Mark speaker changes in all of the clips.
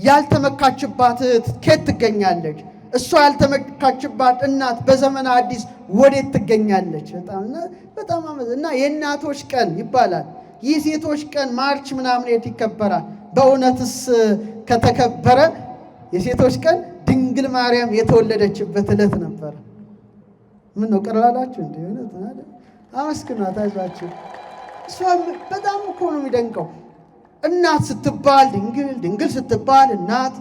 Speaker 1: ያልተመካችባት እህት ከየት ትገኛለች? እሷ ያልተመካችባት እናት በዘመነ አዲስ ወዴት ትገኛለች? በጣም እና የእናቶች ቀን ይባላል። ይህ ሴቶች ቀን ማርች ምናምን የት ይከበራል? በእውነትስ ከተከበረ የሴቶች ቀን ድንግል ማርያም የተወለደችበት ዕለት ነበር። ምን ነው ቀርላላችሁ እንዴ? አመስግኗት፣ አይዟችሁ። እሷ በጣም እኮ ነው የሚደንቀው። እናት ስትባል ድንግል፣ ድንግል ስትባል እናት።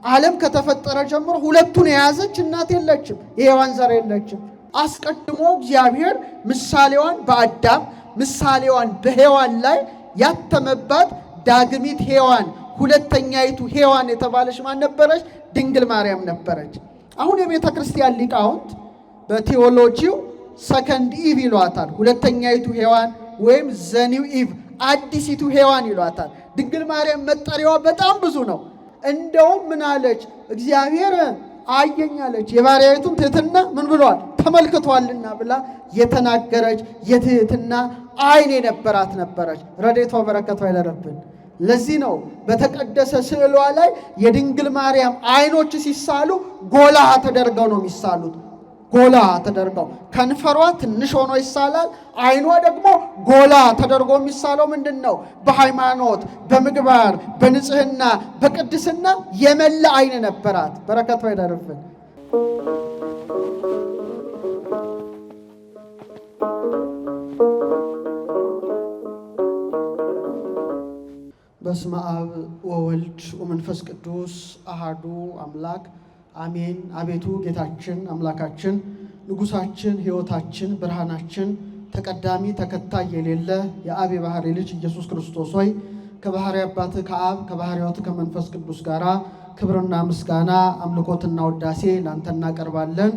Speaker 1: ዓለም ከተፈጠረ ጀምሮ ሁለቱን የያዘች እናት የለችም፣ የሔዋን ዘር የለችም። አስቀድሞ እግዚአብሔር ምሳሌዋን በአዳም ምሳሌዋን በሔዋን ላይ ያተመባት ዳግሚት ሔዋን፣ ሁለተኛይቱ ሔዋን የተባለች ማን ነበረች? ድንግል ማርያም ነበረች። አሁን የቤተ ክርስቲያን ሊቃውንት በቴዎሎጂው ሰከንድ ኢቭ ይሏታል። ሁለተኛይቱ ሔዋን ወይም ዘኒው ኢቭ፣ አዲሲቱ ሔዋን ይሏታል። ድንግል ማርያም መጠሪያዋ በጣም ብዙ ነው። እንደውም ምን አለች? እግዚአብሔር አየኛለች የባሪያይቱን ትሕትና ምን ብሏል? ተመልክቷልና ብላ የተናገረች የትሕትና ዓይን የነበራት ነበረች። ረድኤቷ በረከቷ ይደርብን። ለዚህ ነው በተቀደሰ ስዕሏ ላይ የድንግል ማርያም ዓይኖች ሲሳሉ ጎላ ተደርገው ነው የሚሳሉት። ጎላ ተደርገው ከንፈሯ ትንሽ ሆኖ ይሳላል። ዓይኗ ደግሞ ጎላ ተደርጎ የሚሳለው ምንድን ነው? በሃይማኖት፣ በምግባር፣ በንጽህና፣ በቅድስና የመላ ዓይን ነበራት። በረከቷ ይደርብን። በስመ አብ ወወልድ ወመንፈስ ቅዱስ አሃዱ አምላክ አሜን። አቤቱ ጌታችን አምላካችን ንጉሳችን ሕይወታችን ብርሃናችን ተቀዳሚ ተከታይ የሌለ የአብ የባሕርይ ልጅ ኢየሱስ ክርስቶስ ሆይ ከባሕርይ አባትህ ከአብ ከባሕርይ ሕይወት ከመንፈስ ቅዱስ ጋር ክብርና ምስጋና አምልኮትና ውዳሴ ላንተ እናቀርባለን።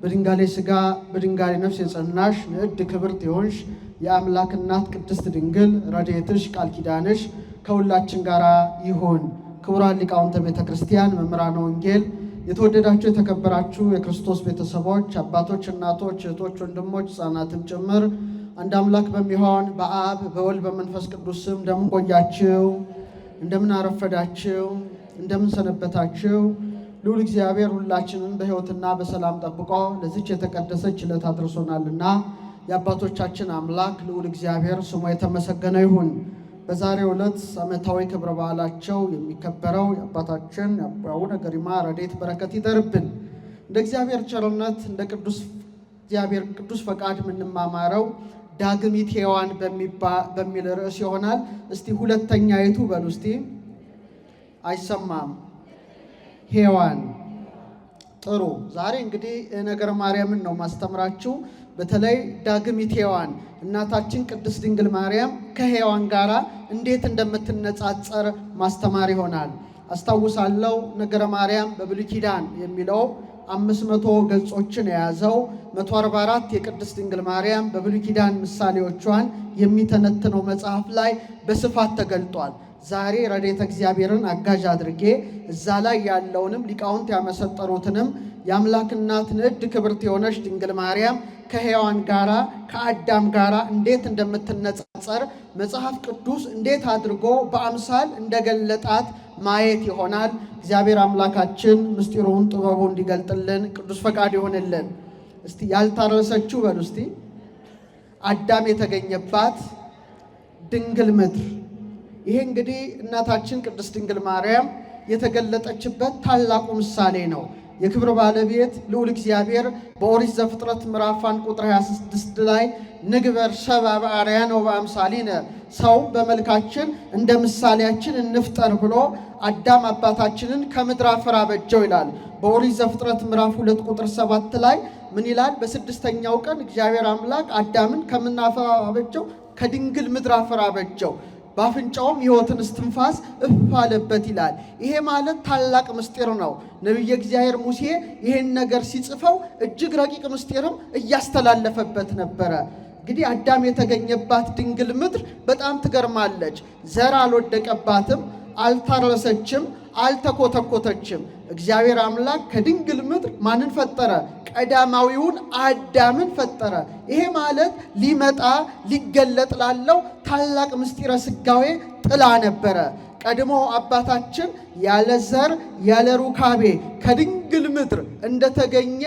Speaker 1: በድንጋሌ ሥጋ በድንጋሌ ነፍስ የጸናሽ ንዕድ ክብርት የሆንሽ የአምላክ እናት ቅድስት ድንግል ረድኤትሽ ቃል ኪዳንሽ ከሁላችን ጋር ይሁን። ክቡራን ሊቃውንተ ቤተ ክርስቲያን፣ መምህራነ ወንጌል፣ የተወደዳችሁ የተከበራችሁ የክርስቶስ ቤተሰቦች፣ አባቶች፣ እናቶች፣ እህቶች፣ ወንድሞች፣ ሕፃናትም ጭምር አንድ አምላክ በሚሆን በአብ በወልድ በመንፈስ ቅዱስ ስም እንደምን ቆያችሁ? እንደምን አረፈዳችሁ? እንደምን ሰነበታችሁ? ልዑል እግዚአብሔር ሁላችንን በሕይወትና በሰላም ጠብቆ ለዚች የተቀደሰች ዕለት አድርሶናልና የአባቶቻችን አምላክ ልዑል እግዚአብሔር ስሙ የተመሰገነ ይሁን። በዛሬው ዕለት ዓመታዊ ክብረ በዓላቸው የሚከበረው የአባታችን የአቡነ ገሪማ ረድኤት በረከት ይደርብን። እንደ እግዚአብሔር ቸርነት እንደ እግዚአብሔር ቅዱስ ፈቃድ የምንማማረው ዳግሚት ሔዋን በሚል ርዕስ ይሆናል። እስቲ ሁለተኛይቱ በሉ እስቲ። አይሰማም። ሔዋን። ጥሩ። ዛሬ እንግዲህ ነገረ ማርያምን ነው ማስተምራችሁ። በተለይ ዳግሚት ሔዋን እናታችን ቅድስት ድንግል ማርያም ከሔዋን ጋር እንዴት እንደምትነጻጸር ማስተማር ይሆናል። አስታውሳለሁ ነገረ ማርያም በብሉይ ኪዳን የሚለው 500 ገጾችን የያዘው 144 የቅድስት ድንግል ማርያም በብሉይ ኪዳን ምሳሌዎቿን የሚተነትነው መጽሐፍ ላይ በስፋት ተገልጧል። ዛሬ ረድኤተ እግዚአብሔርን አጋዥ አድርጌ እዛ ላይ ያለውንም ሊቃውንት ያመሰጠሩትንም የአምላክ እናት ንዕድ ክብርት የሆነች ድንግል ማርያም ከሔዋን ጋራ ከአዳም ጋራ እንዴት እንደምትነጻጸር መጽሐፍ ቅዱስ እንዴት አድርጎ በአምሳል እንደገለጣት ማየት ይሆናል። እግዚአብሔር አምላካችን ምስጢሩን ጥበቡ እንዲገልጥልን ቅዱስ ፈቃድ ይሆንልን። እስቲ ያልታረሰችው በሉ እስቲ። አዳም የተገኘባት ድንግል ምድር። ይሄ እንግዲህ እናታችን ቅድስት ድንግል ማርያም የተገለጠችበት ታላቁ ምሳሌ ነው። የክብር ባለቤት ልዑል እግዚአብሔር በኦሪት ዘፍጥረት ምዕራፍ 1 ቁጥር 26 ላይ ንግበር ሰብአ በአርአያነ ወበአምሳሊነ፣ ሰው በመልካችን እንደ ምሳሌያችን እንፍጠር ብሎ አዳም አባታችንን ከምድር አፈር አበጀው ይላል። በኦሪት ዘፍጥረት ምዕራፍ 2 ቁጥር 7 ላይ ምን ይላል? በስድስተኛው ቀን እግዚአብሔር አምላክ አዳምን ከምን አፈር አበጀው? ከድንግል ምድር አፈር አበጀው። በአፍንጫውም ሕይወትን እስትንፋስ እፍ አለበት ይላል። ይሄ ማለት ታላቅ ምስጢር ነው። ነቢየ እግዚአብሔር ሙሴ ይሄን ነገር ሲጽፈው እጅግ ረቂቅ ምስጢርም እያስተላለፈበት ነበረ። እንግዲህ አዳም የተገኘባት ድንግል ምድር በጣም ትገርማለች። ዘር አልወደቀባትም፣ አልታረሰችም፣ አልተኮተኮተችም። እግዚአብሔር አምላክ ከድንግል ምድር ማንን ፈጠረ? ቀዳማዊውን አዳምን ፈጠረ። ይሄ ማለት ሊመጣ ሊገለጥ ላለው ታላቅ ምስጢረ ሥጋዌ ጥላ ነበረ። ቀድሞ አባታችን ያለ ዘር ያለ ሩካቤ ከድንግል ምድር እንደተገኘ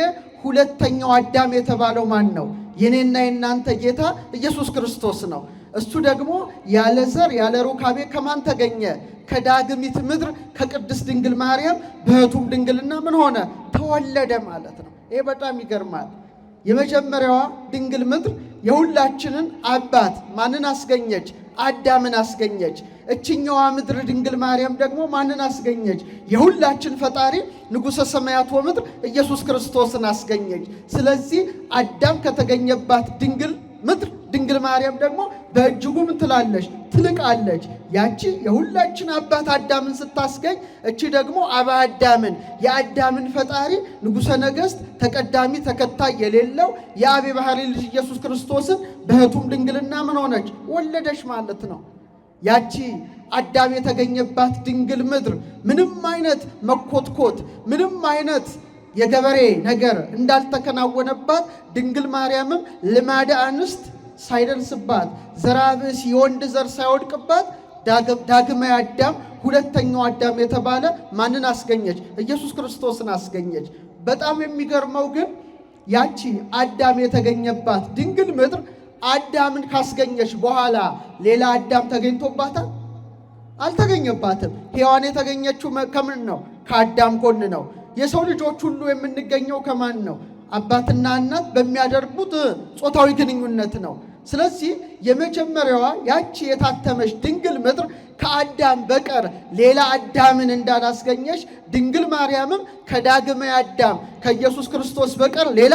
Speaker 1: ሁለተኛው አዳም የተባለው ማን ነው? የኔና የናንተ ጌታ ኢየሱስ ክርስቶስ ነው። እሱ ደግሞ ያለ ዘር ያለ ሩካቤ ከማን ተገኘ? ከዳግሚት ምድር ከቅድስት ድንግል ማርያም በሕቱም ድንግልና ምን ሆነ? ተወለደ ማለት ነው። ይሄ በጣም ይገርማል። የመጀመሪያዋ ድንግል ምድር የሁላችንን አባት ማንን አስገኘች? አዳምን አስገኘች። እችኛዋ ምድር ድንግል ማርያም ደግሞ ማንን አስገኘች? የሁላችን ፈጣሪ ንጉሠ ሰማያት ወምድር ኢየሱስ ክርስቶስን አስገኘች። ስለዚህ አዳም ከተገኘባት ድንግል ምድር ድንግል ማርያም ደግሞ በእጅጉ ምን ትላለች? ትልቃለች። ያቺ የሁላችን አባት አዳምን ስታስገኝ፣ እቺ ደግሞ አባ አዳምን የአዳምን ፈጣሪ ንጉሠ ነገሥት ተቀዳሚ ተከታይ የሌለው የአብ የባሕሪ ልጅ ኢየሱስ ክርስቶስን በሕቱም ድንግልና ምን ሆነች? ወለደች ማለት ነው። ያቺ አዳም የተገኘባት ድንግል ምድር ምንም አይነት መኮትኮት ምንም አይነት የገበሬ ነገር እንዳልተከናወነባት ድንግል ማርያምም ልማደ አንስት ሳይደርስባት ዘራብስ የወንድ ዘር ሳይወድቅባት ዳግማዊ አዳም ሁለተኛው አዳም የተባለ ማንን አስገኘች? ኢየሱስ ክርስቶስን አስገኘች። በጣም የሚገርመው ግን ያቺ አዳም የተገኘባት ድንግል ምድር አዳምን ካስገኘች በኋላ ሌላ አዳም ተገኝቶባታል? አልተገኘባትም። ሔዋን የተገኘችው ከምን ነው? ከአዳም ጎን ነው። የሰው ልጆች ሁሉ የምንገኘው ከማን ነው? አባትና እናት በሚያደርጉት ጾታዊ ግንኙነት ነው። ስለዚህ የመጀመሪያዋ ያቺ የታተመች ድንግል ምድር ከአዳም በቀር ሌላ አዳምን እንዳላስገኘች ድንግል ማርያምም ከዳግማዊ አዳም ከኢየሱስ ክርስቶስ በቀር ሌላ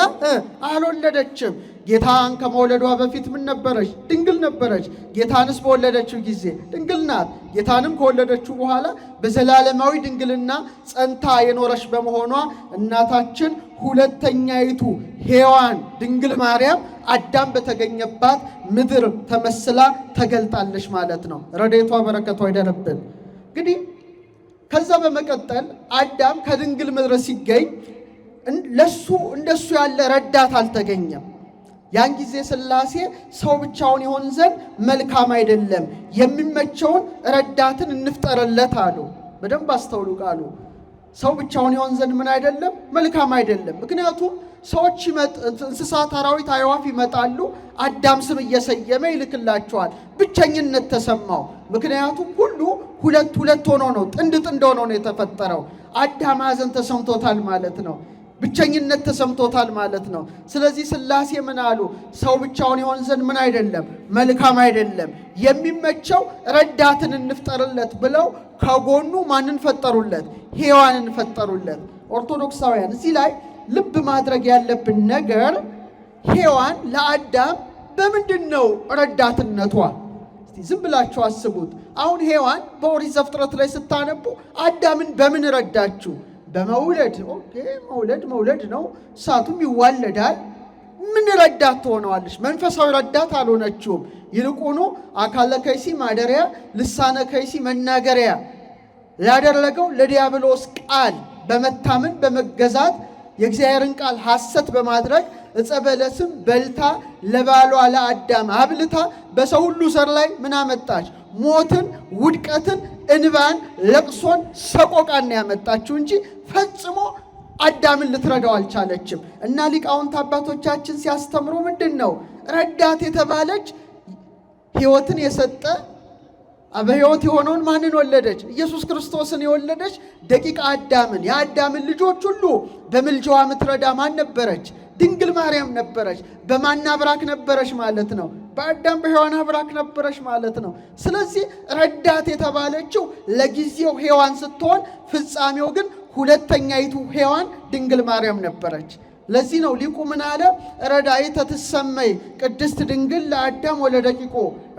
Speaker 1: አልወለደችም። ጌታን ከመውለዷ በፊት ምን ነበረች? ድንግል ነበረች። ጌታንስ በወለደችው ጊዜ ድንግል ናት። ጌታንም ከወለደችው በኋላ በዘላለማዊ ድንግልና ጸንታ የኖረች በመሆኗ እናታችን ሁለተኛይቱ ሔዋን ድንግል ማርያም አዳም በተገኘባት ምድር ተመስላ ተገልጣለች ማለት ነው። ረድኤቷ በረከቷ ይደርብን። እንግዲህ ከዛ በመቀጠል አዳም ከድንግል ምድር ሲገኝ ለሱ እንደሱ ያለ ረዳት አልተገኘም። ያን ጊዜ ሥላሴ ሰው ብቻውን ይሆን ዘንድ መልካም አይደለም፣ የሚመቸውን ረዳትን እንፍጠርለት አሉ። በደንብ አስተውሉ ቃሉ። ሰው ብቻውን ይሆን ዘንድ ምን አይደለም? መልካም አይደለም። ምክንያቱም ሰዎች እንስሳት፣ አራዊት፣ አዕዋፍ ይመጣሉ። አዳም ስም እየሰየመ ይልክላቸዋል። ብቸኝነት ተሰማው። ምክንያቱም ሁሉ ሁለት ሁለት ሆኖ ነው፣ ጥንድ ጥንድ ሆኖ ነው የተፈጠረው። አዳም ሐዘን ተሰምቶታል ማለት ነው። ብቸኝነት ተሰምቶታል ማለት ነው። ስለዚህ ሥላሴ ምን አሉ? ሰው ብቻውን ይሆን ዘንድ ምን አይደለም? መልካም አይደለም፣ የሚመቸው ረዳትን እንፍጠርለት ብለው ከጎኑ ማንን ፈጠሩለት? ሔዋንን ፈጠሩለት። ኦርቶዶክሳውያን እዚህ ላይ ልብ ማድረግ ያለብን ነገር ሔዋን ለአዳም በምንድን ነው ረዳትነቷ? ዝም ብላችሁ አስቡት። አሁን ሔዋን በኦሪት ዘፍጥረት ላይ ስታነቡ አዳምን በምን ረዳችሁ? በመውለድ። ኦኬ፣ መውለድ ነው። እሳቱም ይዋለዳል። ምን ረዳት ትሆነዋለች? መንፈሳዊ ረዳት አልሆነችውም። ይልቁኑ አካለ ከይሲ ማደሪያ፣ ልሳነ ከይሲ መናገሪያ ላደረገው ለዲያብሎስ ቃል በመታመን በመገዛት የእግዚአብሔርን ቃል ሐሰት በማድረግ ዕፀ በለስም በልታ ለባሏ ለአዳም አብልታ በሰው ሁሉ ዘር ላይ ምን አመጣች? ሞትን፣ ውድቀትን፣ እንባን፣ ለቅሶን፣ ሰቆቃን ያመጣችው እንጂ ፈጽሞ አዳምን ልትረዳው አልቻለችም። እና ሊቃውንት አባቶቻችን ሲያስተምሩ ምንድን ነው ረዳት የተባለች ሕይወትን የሰጠ በሕይወት የሆነውን ማንን ወለደች? ኢየሱስ ክርስቶስን የወለደች ደቂቀ አዳምን የአዳምን ልጆች ሁሉ በምልጃዋ ምትረዳ ማን ነበረች? ድንግል ማርያም ነበረች። በማን አብራክ ነበረች ማለት ነው? በአዳም በሔዋን አብራክ ነበረች ማለት ነው። ስለዚህ ረዳት የተባለችው ለጊዜው ሔዋን ስትሆን ፍጻሜው ግን ሁለተኛይቱ ሔዋን ድንግል ማርያም ነበረች። ለዚህ ነው ሊቁ ምን አለ? ረዳይተ ትሰመይ ቅድስት ድንግል ለአዳም ወለደቂቆ።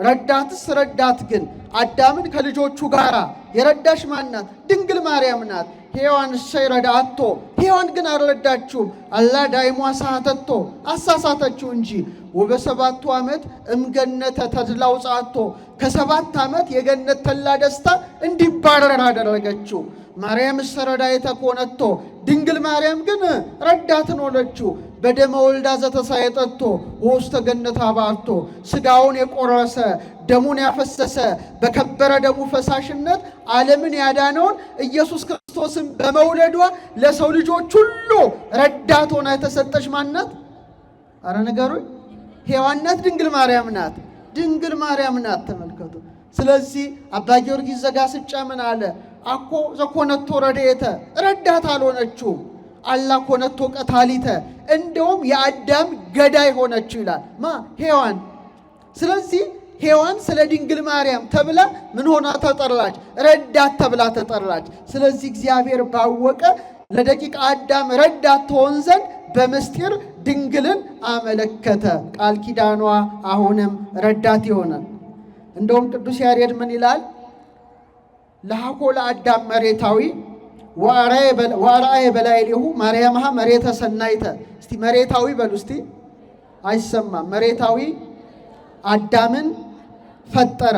Speaker 1: ረዳትስ ረዳት ግን አዳምን ከልጆቹ ጋር የረዳሽ ማናት? ድንግል ማርያም ናት። ሔዋን እሰይ ረዳአቶ፣ ሔዋን ግን አልረዳችውም። አላ ዳይሟ ሳተቶ፣ አሳሳተችው እንጂ። ወበሰባቱ ዓመት እምገነተ ተድላ ውጻቶ፣ ከ7 ዓመት የገነት ተላ ደስታ እንዲባረር አደረገችው። ማርያም እሰ ረዳይተ ኮነቶ፣ ድንግል ማርያም ግን ረዳትን ሆነችው። በደመ ወልዳ ዘተሳየጠቶ ወውስተ ገነት አባርቶ ስጋውን የቆረሰ ደሙን ያፈሰሰ በከበረ ደሙ ፈሳሽነት ዓለምን ያዳነውን ኢየሱስ ክርስቶስን በመውለዷ ለሰው ልጆች ሁሉ ረዳት ሆና የተሰጠች ማናት? አረ ንገሩኝ። ሔዋን ናት? ድንግል ማርያም ናት? ድንግል ማርያም ናት። ተመልከቱ። ስለዚህ አባ ጊዮርጊስ ዘጋስጫ ምን አለ? አኮ ዘኮነቶ ረድኤተ ረዳት አልሆነችውም፣ አላ ኮነቶ ቀታሊተ እንደውም የአዳም ገዳይ ሆነችው ይላል። ሔዋን። ስለዚህ ሔዋን ስለ ድንግል ማርያም ተብላ ምን ሆና ተጠራች? ረዳት ተብላ ተጠራች። ስለዚህ እግዚአብሔር ባወቀ ለደቂቀ አዳም ረዳት ትሆን ዘንድ በምስጢር ድንግልን አመለከተ። ቃል ኪዳኗ አሁንም ረዳት ይሆናል። እንደውም ቅዱስ ያሬድ ምን ይላል? ለሐኮ ለአዳም መሬታዊ ወአርአየ በላዕሌሁ ማርያምሃ መሬተ ሰናይተ። እስቲ መሬታዊ በሉ እስቲ። አይሰማም። መሬታዊ አዳምን ፈጠረ፣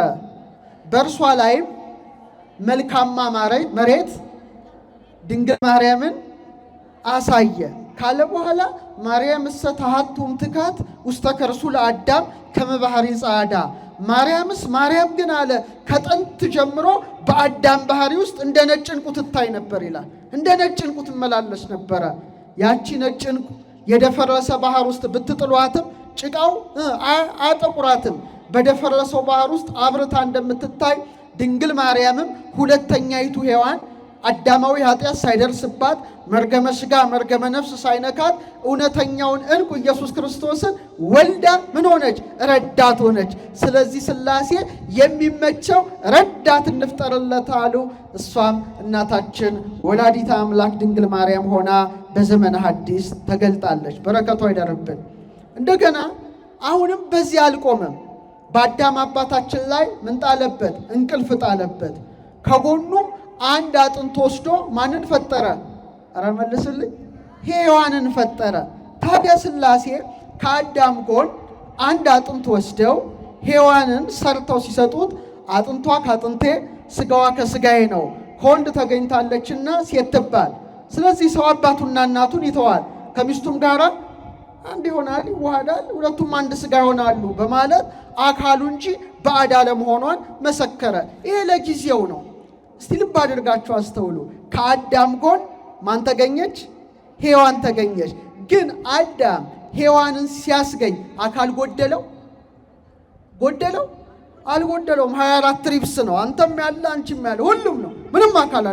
Speaker 1: በእርሷ ላይም መልካማ መሬት ድንግል ማርያምን አሳየ ካለ በኋላ ማርያም እሰ ተሃቱም ትካት ውስተ ከርሱ ለአዳም ከመ ባሕሪ ጻዕዳ። ማርያም ግን አለ ከጥንት ጀምሮ በአዳም ባህሪ ውስጥ እንደ ነጭ ዕንቁ ትታይ ነበር ይላል። እንደ ነጭ ዕንቁ ትመላለስ ነበረ። ያቺ ነጭ ዕንቁ የደፈረሰ ባህር ውስጥ ብትጥሏትም ጭቃው አያጠቁራትም። በደፈረሰው ባህር ውስጥ አብርታ እንደምትታይ ድንግል ማርያምም ሁለተኛይቱ ሔዋን አዳማዊ ኃጢአት ሳይደርስባት መርገመ ሥጋ መርገመ ነፍስ ሳይነካት እውነተኛውን ዕንቁ ኢየሱስ ክርስቶስን ወልዳ ምን ሆነች? ረዳት ሆነች። ስለዚህ ሥላሴ የሚመቸው ረዳት እንፍጠርለት አሉ። እሷም እናታችን ወላዲተ አምላክ ድንግል ማርያም ሆና በዘመነ ሐዲስ ተገልጣለች። በረከቷ ይደርብን። እንደገና አሁንም በዚህ አልቆመም። በአዳም አባታችን ላይ ምን ጣለበት? እንቅልፍ ጣለበት። ከጎኑም አንድ አጥንት ወስዶ ማንን ፈጠረ? አረ መልስልኝ። ሔዋንን ፈጠረ። ታዲያ ሥላሴ ከአዳም ጎን አንድ አጥንት ወስደው ሔዋንን ሰርተው ሲሰጡት አጥንቷ ከአጥንቴ ሥጋዋ ከሥጋዬ ነው፣ ከወንድ ተገኝታለችና ሴት ትባል። ስለዚህ ሰው አባቱና እናቱን ይተዋል፣ ከሚስቱም ጋር አንድ ይሆናል፣ ይዋሃዳል፣ ሁለቱም አንድ ሥጋ ይሆናሉ በማለት አካሉ እንጂ ባዕድ አለመሆኗን መሰከረ። ይሄ ለጊዜው ነው። እስቲ ልብ አድርጋችሁ አስተውሉ። ከአዳም ጎን ማን ተገኘች? ሔዋን ተገኘች። ግን አዳም ሔዋንን ሲያስገኝ አካል ጎደለው? አልጎደለውም። 24 ሪብስ ነው። አንተም ያለ አንቺም ያለ ሁሉም ነው። ምንም አካል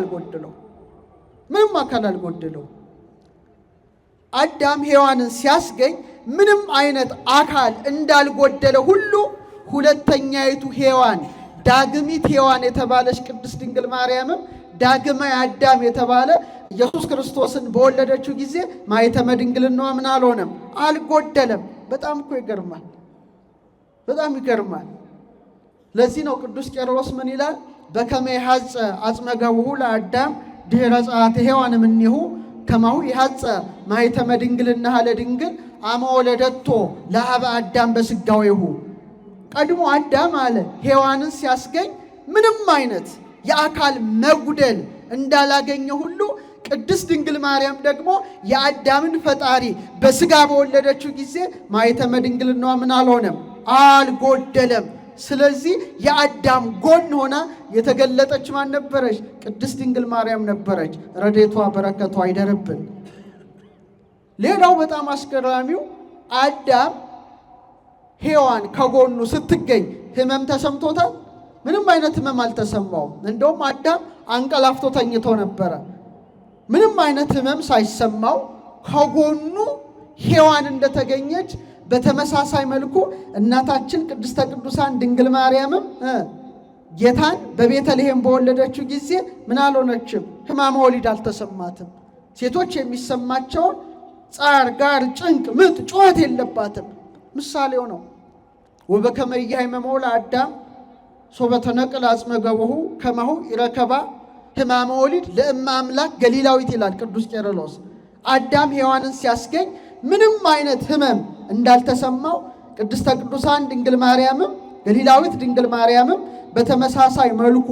Speaker 1: አልጎደለው። አዳም ሔዋንን ሲያስገኝ ምንም አይነት አካል እንዳልጎደለ ሁሉ ሁለተኛይቱ ሔዋን ዳግሚት ሔዋን የተባለች ቅድስት ድንግል ማርያምም ዳግማይ አዳም የተባለ ኢየሱስ ክርስቶስን በወለደችው ጊዜ ማኅተመ ድንግልናዋ ምን አልሆነም? አልጎደለም። በጣም እኮ ይገርማል። በጣም ይገርማል። ለዚህ ነው ቅዱስ ቄርሎስ ምን ይላል? በከመ ይሐጸ አጽመ ገብሁ ለአዳም ድኅረ ጸአተ ሔዋን እምኔሁ ከማሁ ይሐጸ ማኅተመ ድንግልናሃ ለድንግል አመ ወለደቶ ለኀበ አዳም በሥጋዌሁ። ቀድሞ አዳም አለ ሔዋንን ሲያስገኝ ምንም አይነት የአካል መጉደል እንዳላገኘ ሁሉ ቅድስት ድንግል ማርያም ደግሞ የአዳምን ፈጣሪ በሥጋ በወለደችው ጊዜ ማኅተመ ድንግልናዋ ምን አልሆነም? አልጎደለም። ስለዚህ የአዳም ጎን ሆና የተገለጠች ማን ነበረች? ቅድስት ድንግል ማርያም ነበረች። ረድኤቷ በረከቷ አይደርብን። ሌላው በጣም አስገራሚው አዳም ሔዋን ከጎኑ ስትገኝ ሕመም ተሰምቶታል? ምንም አይነት ሕመም አልተሰማውም። እንደውም አዳም አንቀላፍቶ ተኝቶ ነበረ። ምንም አይነት ሕመም ሳይሰማው ከጎኑ ሔዋን እንደተገኘች በተመሳሳይ መልኩ እናታችን ቅድስተ ቅዱሳን ድንግል ማርያምም ጌታን በቤተልሔም በወለደችው ጊዜ ምን አልሆነችም? ሕማመ ወሊድ አልተሰማትም። ሴቶች የሚሰማቸውን ጻር፣ ጋር፣ ጭንቅ፣ ምጥ፣ ጩኸት የለባትም። ምሳሌው ነው። ወበከመ ኢያሕመሞ ለአዳም ሶበ ተነቅለ አጽመ ገብሁ ከማሁ ይረከባ ሕማመ ወሊድ ለእመ አምላክ ገሊላዊት ይላል ቅዱስ ቄርሎስ። አዳም ሔዋንን ሲያስገኝ ምንም አይነት ሕመም እንዳልተሰማው ቅድስተ ቅዱሳን ድንግል ማርያምም ገሊላዊት ድንግል ማርያምም በተመሳሳይ መልኩ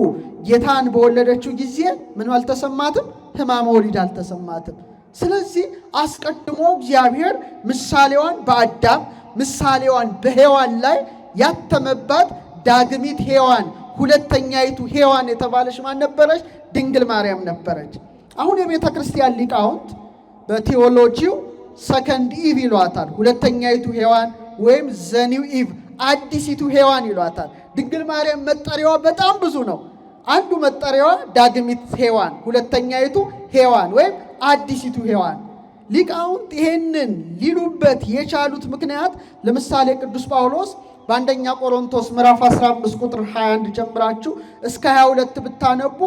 Speaker 1: ጌታን በወለደችው ጊዜ ምን አልተሰማትም? ሕማመ ወሊድ አልተሰማትም። ስለዚህ አስቀድሞ እግዚአብሔር ምሳሌዋን በአዳም ምሳሌዋን በሔዋን ላይ ያተመባት ዳግሚት ሔዋን ሁለተኛይቱ ሔዋን የተባለች ማን ነበረች? ድንግል ማርያም ነበረች። አሁን የቤተ ክርስቲያን ሊቃውንት በቴዎሎጂው ሰከንድ ኢቭ ይሏታል። ሁለተኛይቱ ሔዋን ወይም ዘኒው ኢቭ አዲሲቱ ሔዋን ይሏታል። ድንግል ማርያም መጠሪያዋ በጣም ብዙ ነው። አንዱ መጠሪያዋ ዳግሚት ሔዋን፣ ሁለተኛይቱ ሔዋን ወይም አዲሲቱ ሔዋን። ሊቃውንት ይሄንን ሊሉበት የቻሉት ምክንያት ለምሳሌ ቅዱስ ጳውሎስ በአንደኛ ቆሮንቶስ ምዕራፍ 15 ቁጥር 21 ጀምራችሁ እስከ 22 ብታነቡ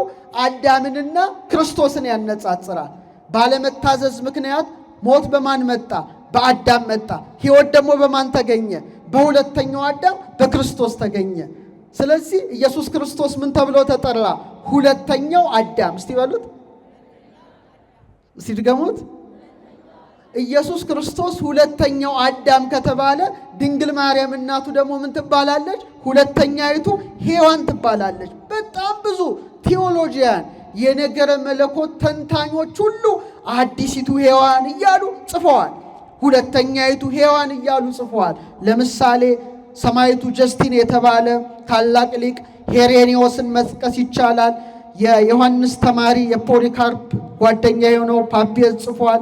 Speaker 1: አዳምንና ክርስቶስን ያነጻጽራል። ባለመታዘዝ ምክንያት ሞት በማን መጣ? በአዳም መጣ። ሕይወት ደግሞ በማን ተገኘ? በሁለተኛው አዳም በክርስቶስ ተገኘ። ስለዚህ ኢየሱስ ክርስቶስ ምን ተብሎ ተጠራ? ሁለተኛው አዳም። እስቲ በሉት፣ እስቲ ድገሙት። ኢየሱስ ክርስቶስ ሁለተኛው አዳም ከተባለ ድንግል ማርያም እናቱ ደግሞ ምን ትባላለች? ሁለተኛይቱ ሔዋን ትባላለች። በጣም ብዙ ቴዎሎጂያን የነገረ መለኮት ተንታኞች ሁሉ አዲሲቱ ሔዋን እያሉ ጽፈዋል። ሁለተኛይቱ ሔዋን እያሉ ጽፈዋል። ለምሳሌ ሰማይቱ ጀስቲን የተባለ ታላቅ ሊቅ ሄሬኒዮስን መጥቀስ ይቻላል። የዮሐንስ ተማሪ የፖሊካርፕ ጓደኛ የሆነው ፓፒየስ ጽፏል።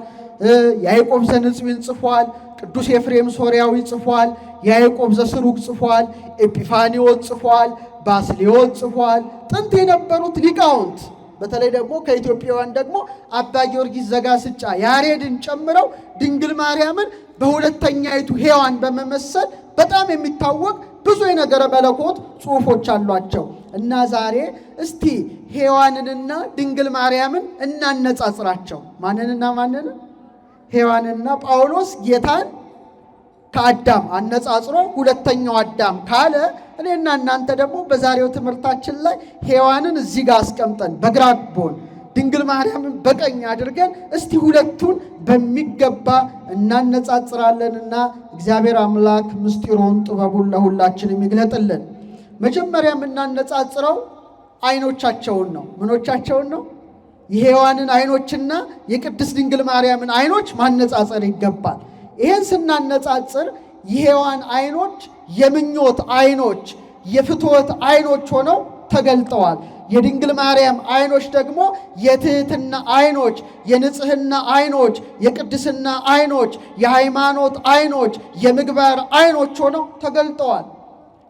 Speaker 1: ያዕቆብ ዘንጽዊን ጽፏል። ቅዱስ ኤፍሬም ሶርያዊ ጽፏል። ያዕቆብ ዘስሩግ ጽፏል። ኤጲፋኒዎስ ጽፏል። ባስልዮስ ጽፏል። ጥንት የነበሩት ሊቃውንት በተለይ ደግሞ ከኢትዮጵያውያን ደግሞ አባ ጊዮርጊስ ዘጋስጫ ያሬድን ጨምረው ድንግል ማርያምን በሁለተኛይቱ ሔዋን በመመሰል በጣም የሚታወቅ ብዙ የነገረ መለኮት ጽሑፎች አሏቸው። እና ዛሬ እስቲ ሔዋንንና ድንግል ማርያምን እናነጻጽራቸው። ማንንና ማንን? ሔዋንና ጳውሎስ ጌታን ከአዳም አነጻጽሮ ሁለተኛው አዳም ካለ እኔና እናንተ ደግሞ በዛሬው ትምህርታችን ላይ ሔዋንን እዚህ ጋር አስቀምጠን በግራ ጎን ድንግል ማርያምን በቀኝ አድርገን እስቲ ሁለቱን በሚገባ እናነጻጽራለንና እግዚአብሔር አምላክ ምስጢሩን ጥበቡን ለሁላችንም ይግለጥልን። መጀመሪያ የምናነጻጽረው አይኖቻቸውን ነው። ምኖቻቸውን ነው? የሔዋንን አይኖችና የቅድስት ድንግል ማርያምን አይኖች ማነጻጸር ይገባል። ይሄን ስናነጻጽር የሔዋን አይኖች የምኞት አይኖች፣ የፍትወት አይኖች ሆነው ተገልጠዋል። የድንግል ማርያም አይኖች ደግሞ የትህትና አይኖች፣ የንጽህና አይኖች፣ የቅድስና አይኖች፣ የሃይማኖት አይኖች፣ የምግባር አይኖች ሆነው ተገልጠዋል።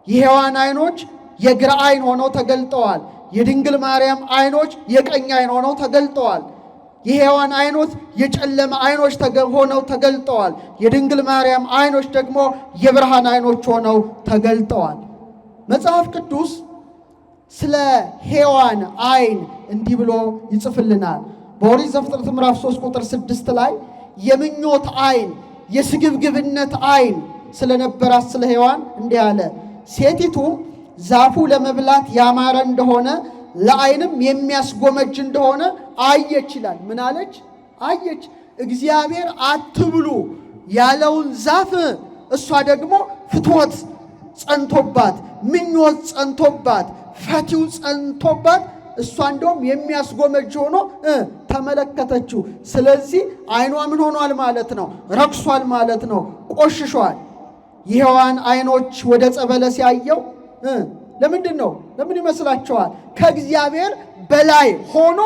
Speaker 1: የሔዋን አይኖች የግራ አይን ሆነው ተገልጠዋል። የድንግል ማርያም አይኖች የቀኝ አይን ሆነው ተገልጠዋል። የሔዋን አይኖች የጨለማ አይኖች ሆነው ተገልጠዋል። የድንግል ማርያም አይኖች ደግሞ የብርሃን አይኖች ሆነው ተገልጠዋል። መጽሐፍ ቅዱስ ስለ ሔዋን አይን እንዲህ ብሎ ይጽፍልናል። በኦሪት ዘፍጥረት ምዕራፍ 3 ቁጥር 6 ላይ የምኞት አይን፣ የስግብግብነት አይን ስለነበራት ስለ ሔዋን እንዲህ አለ። ሴቲቱ ዛፉ ለመብላት ያማረ እንደሆነ ለዓይንም የሚያስጎመጅ እንደሆነ አየች ይላል። ምን አለች? አየች። እግዚአብሔር አትብሉ ያለውን ዛፍ እሷ ደግሞ ፍትወት ጸንቶባት፣ ምኞት ጸንቶባት፣ ፈቲው ጸንቶባት እሷ እንደውም የሚያስጎመጅ ሆኖ ተመለከተችው። ስለዚህ አይኗ ምን ሆኗል ማለት ነው? ረክሷል ማለት ነው፣ ቆሽሿል። የሔዋን አይኖች ወደ ጸበለስ ያየው ለምንድን ነው? ለምን ይመስላችኋል? ከእግዚአብሔር በላይ ሆኖ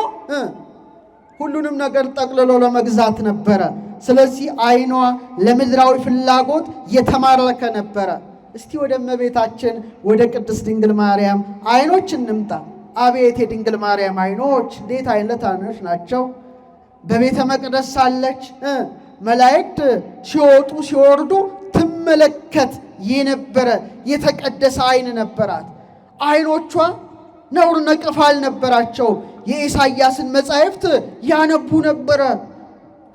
Speaker 1: ሁሉንም ነገር ጠቅልሎ ለመግዛት ነበረ። ስለዚህ አይኗ ለምድራዊ ፍላጎት የተማረከ ነበረ። እስቲ ወደ እመቤታችን ወደ ቅድስት ድንግል ማርያም አይኖች እንምጣ። አቤት የድንግል ማርያም አይኖች እንዴት አይነት አይኖች ናቸው! በቤተ መቅደስ ሳለች መላእክት ሲወጡ ሲወርዱ ትመለከት የነበረ የተቀደሰ አይን ነበራት። አይኖቿ ነውር ነቀፋ አልነበራቸው። የኢሳይያስን መጻሕፍት ያነቡ ነበረ።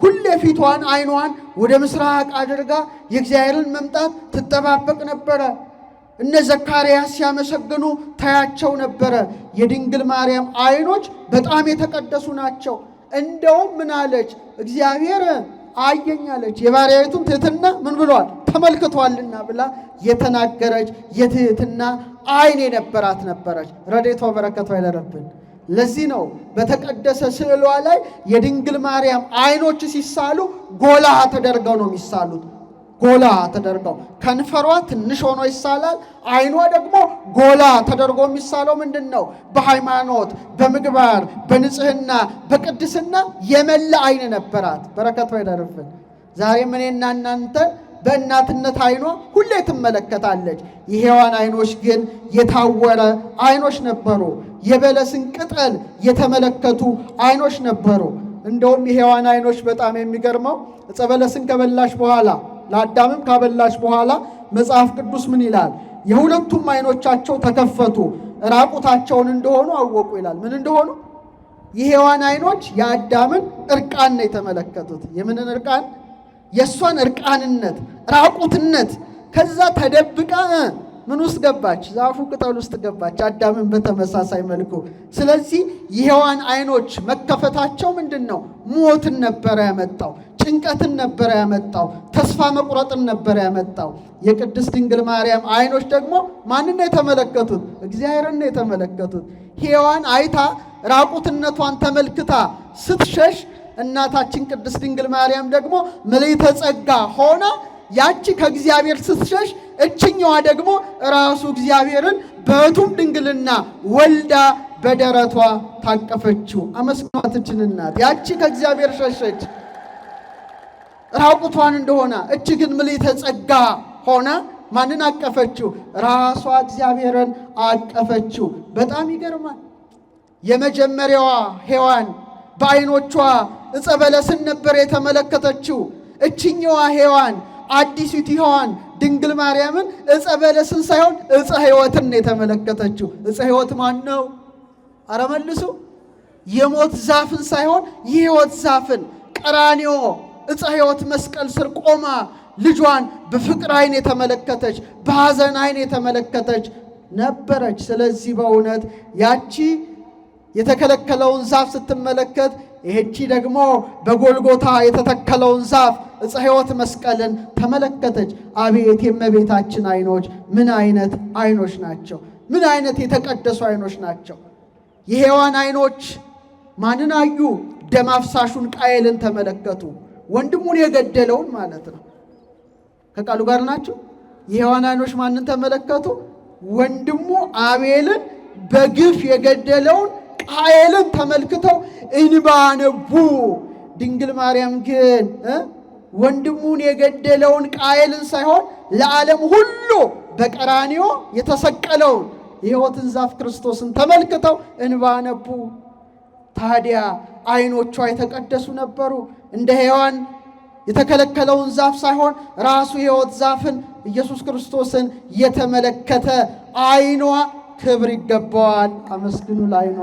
Speaker 1: ሁሌ ፊቷን አይኗን ወደ ምስራቅ አድርጋ የእግዚአብሔርን መምጣት ትጠባበቅ ነበረ። እነ ዘካርያስ ሲያመሰግኑ ታያቸው ነበረ። የድንግል ማርያም አይኖች በጣም የተቀደሱ ናቸው። እንደውም ምን አለች? እግዚአብሔር አየኝ አለች። የባሪያይቱን ትሕትና ምን ብሏል? ተመልክቷልና ብላ የተናገረች የትሕትና አይን የነበራት ነበረች። ረድኤቷ በረከቷ ይደርብን። ለዚህ ነው በተቀደሰ ስዕሏ ላይ የድንግል ማርያም አይኖች ሲሳሉ ጎላ ተደርገው ነው የሚሳሉት። ጎላ ተደርገው ከንፈሯ ትንሽ ሆኖ ይሳላል። አይኗ ደግሞ ጎላ ተደርጎ የሚሳለው ምንድነው? በሃይማኖት፣ በምግባር፣ በንጽህና፣ በቅድስና የመላ አይን ነበራት። በረከቷ ይደርብን። ዛሬም እኔና እናንተ በእናትነት አይኗ ሁሌ ትመለከታለች። የሔዋን አይኖች ግን የታወረ አይኖች ነበሩ። የበለስን ቅጠል የተመለከቱ አይኖች ነበሩ። እንደውም የሔዋን አይኖች በጣም የሚገርመው ዕፀ በለስን ከበላሽ በኋላ ለአዳምም ካበላሽ በኋላ መጽሐፍ ቅዱስ ምን ይላል? የሁለቱም አይኖቻቸው ተከፈቱ፣ ራቁታቸውን እንደሆኑ አወቁ ይላል። ምን እንደሆኑ? የሔዋን አይኖች የአዳምን እርቃን ነው የተመለከቱት። የምንን እርቃን? የእሷን እርቃንነት፣ ራቁትነት። ከዛ ተደብቃ ምን ውስጥ ገባች? ዛፉ ቅጠል ውስጥ ገባች። አዳምን በተመሳሳይ መልኩ። ስለዚህ የሔዋን አይኖች መከፈታቸው ምንድን ነው? ሞትን ነበረ ያመጣው፣ ጭንቀትን ነበረ ያመጣው፣ ተስፋ መቁረጥን ነበረ ያመጣው። የቅድስት ድንግል ማርያም አይኖች ደግሞ ማንን ነው የተመለከቱት? እግዚአብሔርን ነው የተመለከቱት። ሔዋን አይታ ራቁትነቷን ተመልክታ ስትሸሽ፣ እናታችን ቅድስት ድንግል ማርያም ደግሞ ምልዕተ ጸጋ ሆና ያቺ ከእግዚአብሔር ስትሸሽ፣ እችኛዋ ደግሞ ራሱ እግዚአብሔርን በሕቱም ድንግልና ወልዳ በደረቷ ታቀፈችው። አመስግኗት እችን እናት። ያቺ ከእግዚአብሔር ሸሸች ራቁቷን እንደሆነ፣ እች ግን ምልዕተ ጸጋ ሆና ማንን አቀፈችው? ራሷ እግዚአብሔርን አቀፈችው። በጣም ይገርማል። የመጀመሪያዋ ሔዋን በዓይኖቿ ዕፀ በለስን ነበር የተመለከተችው። እችኛዋ ሔዋን አዲሲቱ ሔዋን ድንግል ማርያምን ዕፀ በለስን ሳይሆን ዕፀ ሕይወትን የተመለከተችው። ዕፀ ሕይወት ማን ነው? አረ መልሱ። የሞት ዛፍን ሳይሆን የሕይወት ዛፍን ቀራንዮ ዕፀ ሕይወት መስቀል ስር ቆማ ልጇን በፍቅር አይን የተመለከተች፣ በሐዘን አይን የተመለከተች ነበረች። ስለዚህ በእውነት ያቺ የተከለከለውን ዛፍ ስትመለከት፣ ይህቺ ደግሞ በጎልጎታ የተተከለውን ዛፍ ዕፀ ሕይወት መስቀልን ተመለከተች። አቤት የእመቤታችን አይኖች ምን አይነት አይኖች ናቸው! ምን አይነት የተቀደሱ አይኖች ናቸው! የሔዋን አይኖች ማንን አዩ? ደም አፍሳሹን ቃየልን ተመለከቱ። ወንድሙን የገደለውን ማለት ነው። ከቃሉ ጋር ናቸው። የሔዋን አይኖች ማንን ተመለከቱ? ወንድሙ አቤልን በግፍ የገደለውን ቃየልን ተመልክተው እንባ ነቡ። ድንግል ማርያም ግን ወንድሙን የገደለውን ቃየልን ሳይሆን ለዓለም ሁሉ በቀራንዮ የተሰቀለውን የሕይወትን ዛፍ ክርስቶስን ተመልክተው እንባ ነቡ። ታዲያ አይኖቿ የተቀደሱ ነበሩ። እንደ ሔዋን የተከለከለውን ዛፍ ሳይሆን ራሱ የሕይወት ዛፍን ኢየሱስ ክርስቶስን የተመለከተ አይኗ ክብር ይገባዋል። አመስግኑ። ለዓይኗ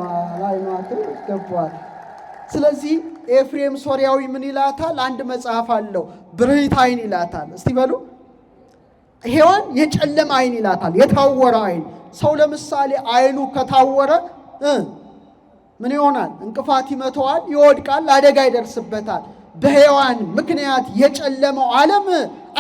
Speaker 1: ክብር ይገባዋል። ስለዚህ ኤፍሬም ሶርያዊ ምን ይላታል? አንድ መጽሐፍ አለው፣ ብርህት አይን ይላታል። እስቲ በሉ። ሔዋን የጨለመ አይን ይላታል፣ የታወረ አይን። ሰው ለምሳሌ አይኑ ከታወረ ምን ይሆናል? እንቅፋት ይመተዋል፣ ይወድቃል፣ አደጋ ይደርስበታል። በሔዋን ምክንያት የጨለመው ዓለም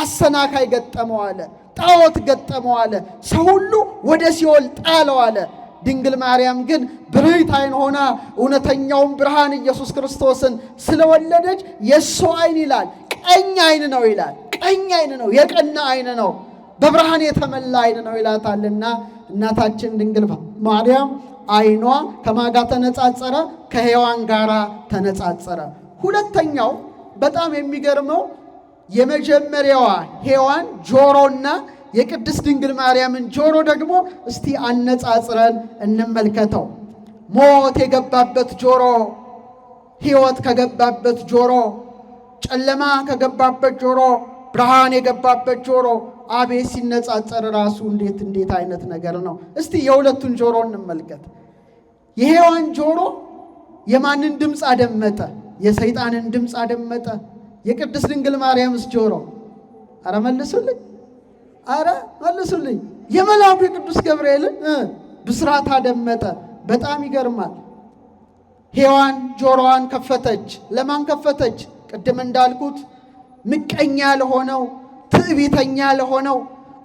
Speaker 1: አሰናካይ ገጠመው አለ፣ ጣዖት ገጠመው አለ፣ ሰው ሁሉ ወደ ሲኦል ጣለው አለ። ድንግል ማርያም ግን ብርህት አይን ሆና እውነተኛውን ብርሃን ኢየሱስ ክርስቶስን ስለወለደች የእሱ አይን ይላል ቀኝ አይን ነው ይላል። ቀኝ አይን ነው፣ የቀና አይን ነው፣ በብርሃን የተመላ አይን ነው ይላታልና እናታችን ድንግል ማርያም አይኗ ከማጋ ተነጻጸረ? ከሔዋን ጋራ ተነጻጸረ። ሁለተኛው በጣም የሚገርመው የመጀመሪያዋ ሔዋን ጆሮና የቅድስት ድንግል ማርያምን ጆሮ ደግሞ እስቲ አነጻጽረን እንመልከተው። ሞት የገባበት ጆሮ፣ ሕይወት ከገባበት ጆሮ፣ ጨለማ ከገባበት ጆሮ፣ ብርሃን የገባበት ጆሮ አቤት ሲነጻጸር ራሱ እንዴት አይነት ነገር ነው! እስቲ የሁለቱን ጆሮ እንመልከት። የሔዋን ጆሮ የማንን ድምፅ አደመጠ? የሰይጣንን ድምፅ አደመጠ። የቅድስት ድንግል ማርያምስ ጆሮ? አረ መልሱልኝ! አረ መልሱልኝ! የመልአኩ የቅዱስ ገብርኤልን ብስራት አደመጠ። በጣም ይገርማል። ሔዋን ጆሮዋን ከፈተች። ለማን ከፈተች? ቅድም እንዳልኩት ምቀኛ ለሆነው፣ ትዕቢተኛ ለሆነው፣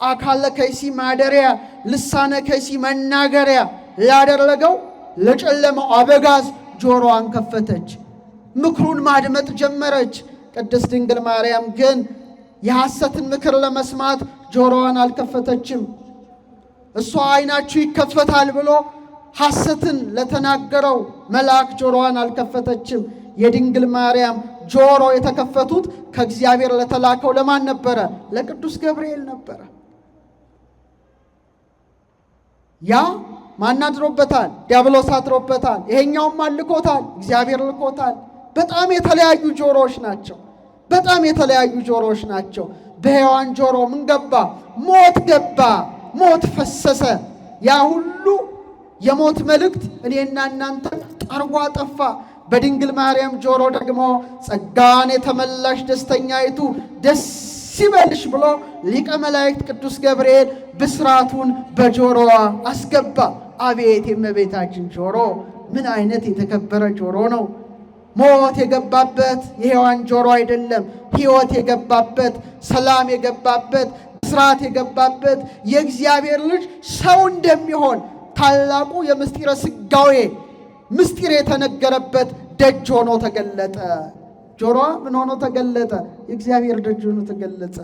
Speaker 1: አካለ ከይሲ ማደሪያ፣ ልሳነ ከይሲ መናገሪያ ላደረገው ለጨለማው አበጋዝ ጆሮዋን ከፈተች፣ ምክሩን ማድመጥ ጀመረች። ቅድስት ድንግል ማርያም ግን የሐሰትን ምክር ለመስማት ጆሮዋን አልከፈተችም። እሷ ዓይናችሁ ይከፈታል ብሎ ሐሰትን ለተናገረው መልአክ ጆሮዋን አልከፈተችም። የድንግል ማርያም ጆሮ የተከፈቱት ከእግዚአብሔር ለተላከው ለማን ነበረ? ለቅዱስ ገብርኤል ነበረ። ያ ማን አድሮበታል? ዲያብሎስ አድሮበታል። ይሄኛውም አልኮታል፣ እግዚአብሔር ልኮታል። በጣም የተለያዩ ጆሮዎች ናቸው። በጣም የተለያዩ ጆሮዎች ናቸው። በሔዋን ጆሮ ምን ገባ? ሞት ገባ፣ ሞት ፈሰሰ። ያ ሁሉ የሞት መልእክት እኔና እናንተ ጠርጎ አጠፋ። በድንግል ማርያም ጆሮ ደግሞ ጸጋን የተመላሽ ደስተኛይቱ ደስ ይበልሽ ብሎ ሊቀ መላእክት ቅዱስ ገብርኤል ብስራቱን በጆሮዋ አስገባ። አቤት የእመቤታችን ጆሮ ምን አይነት የተከበረ ጆሮ ነው! ሞት የገባበት የሔዋን ጆሮ አይደለም፣ ሕይወት የገባበት፣ ሰላም የገባበት፣ ብስራት የገባበት የእግዚአብሔር ልጅ ሰው እንደሚሆን ታላቁ የምስጢረ ሥጋዌ ምስጢር የተነገረበት ደጅ ሆኖ ተገለጠ። ጆሮዋ ምን ሆኖ ተገለጠ? የእግዚአብሔር ደጅ ሆኖ ተገለጸ።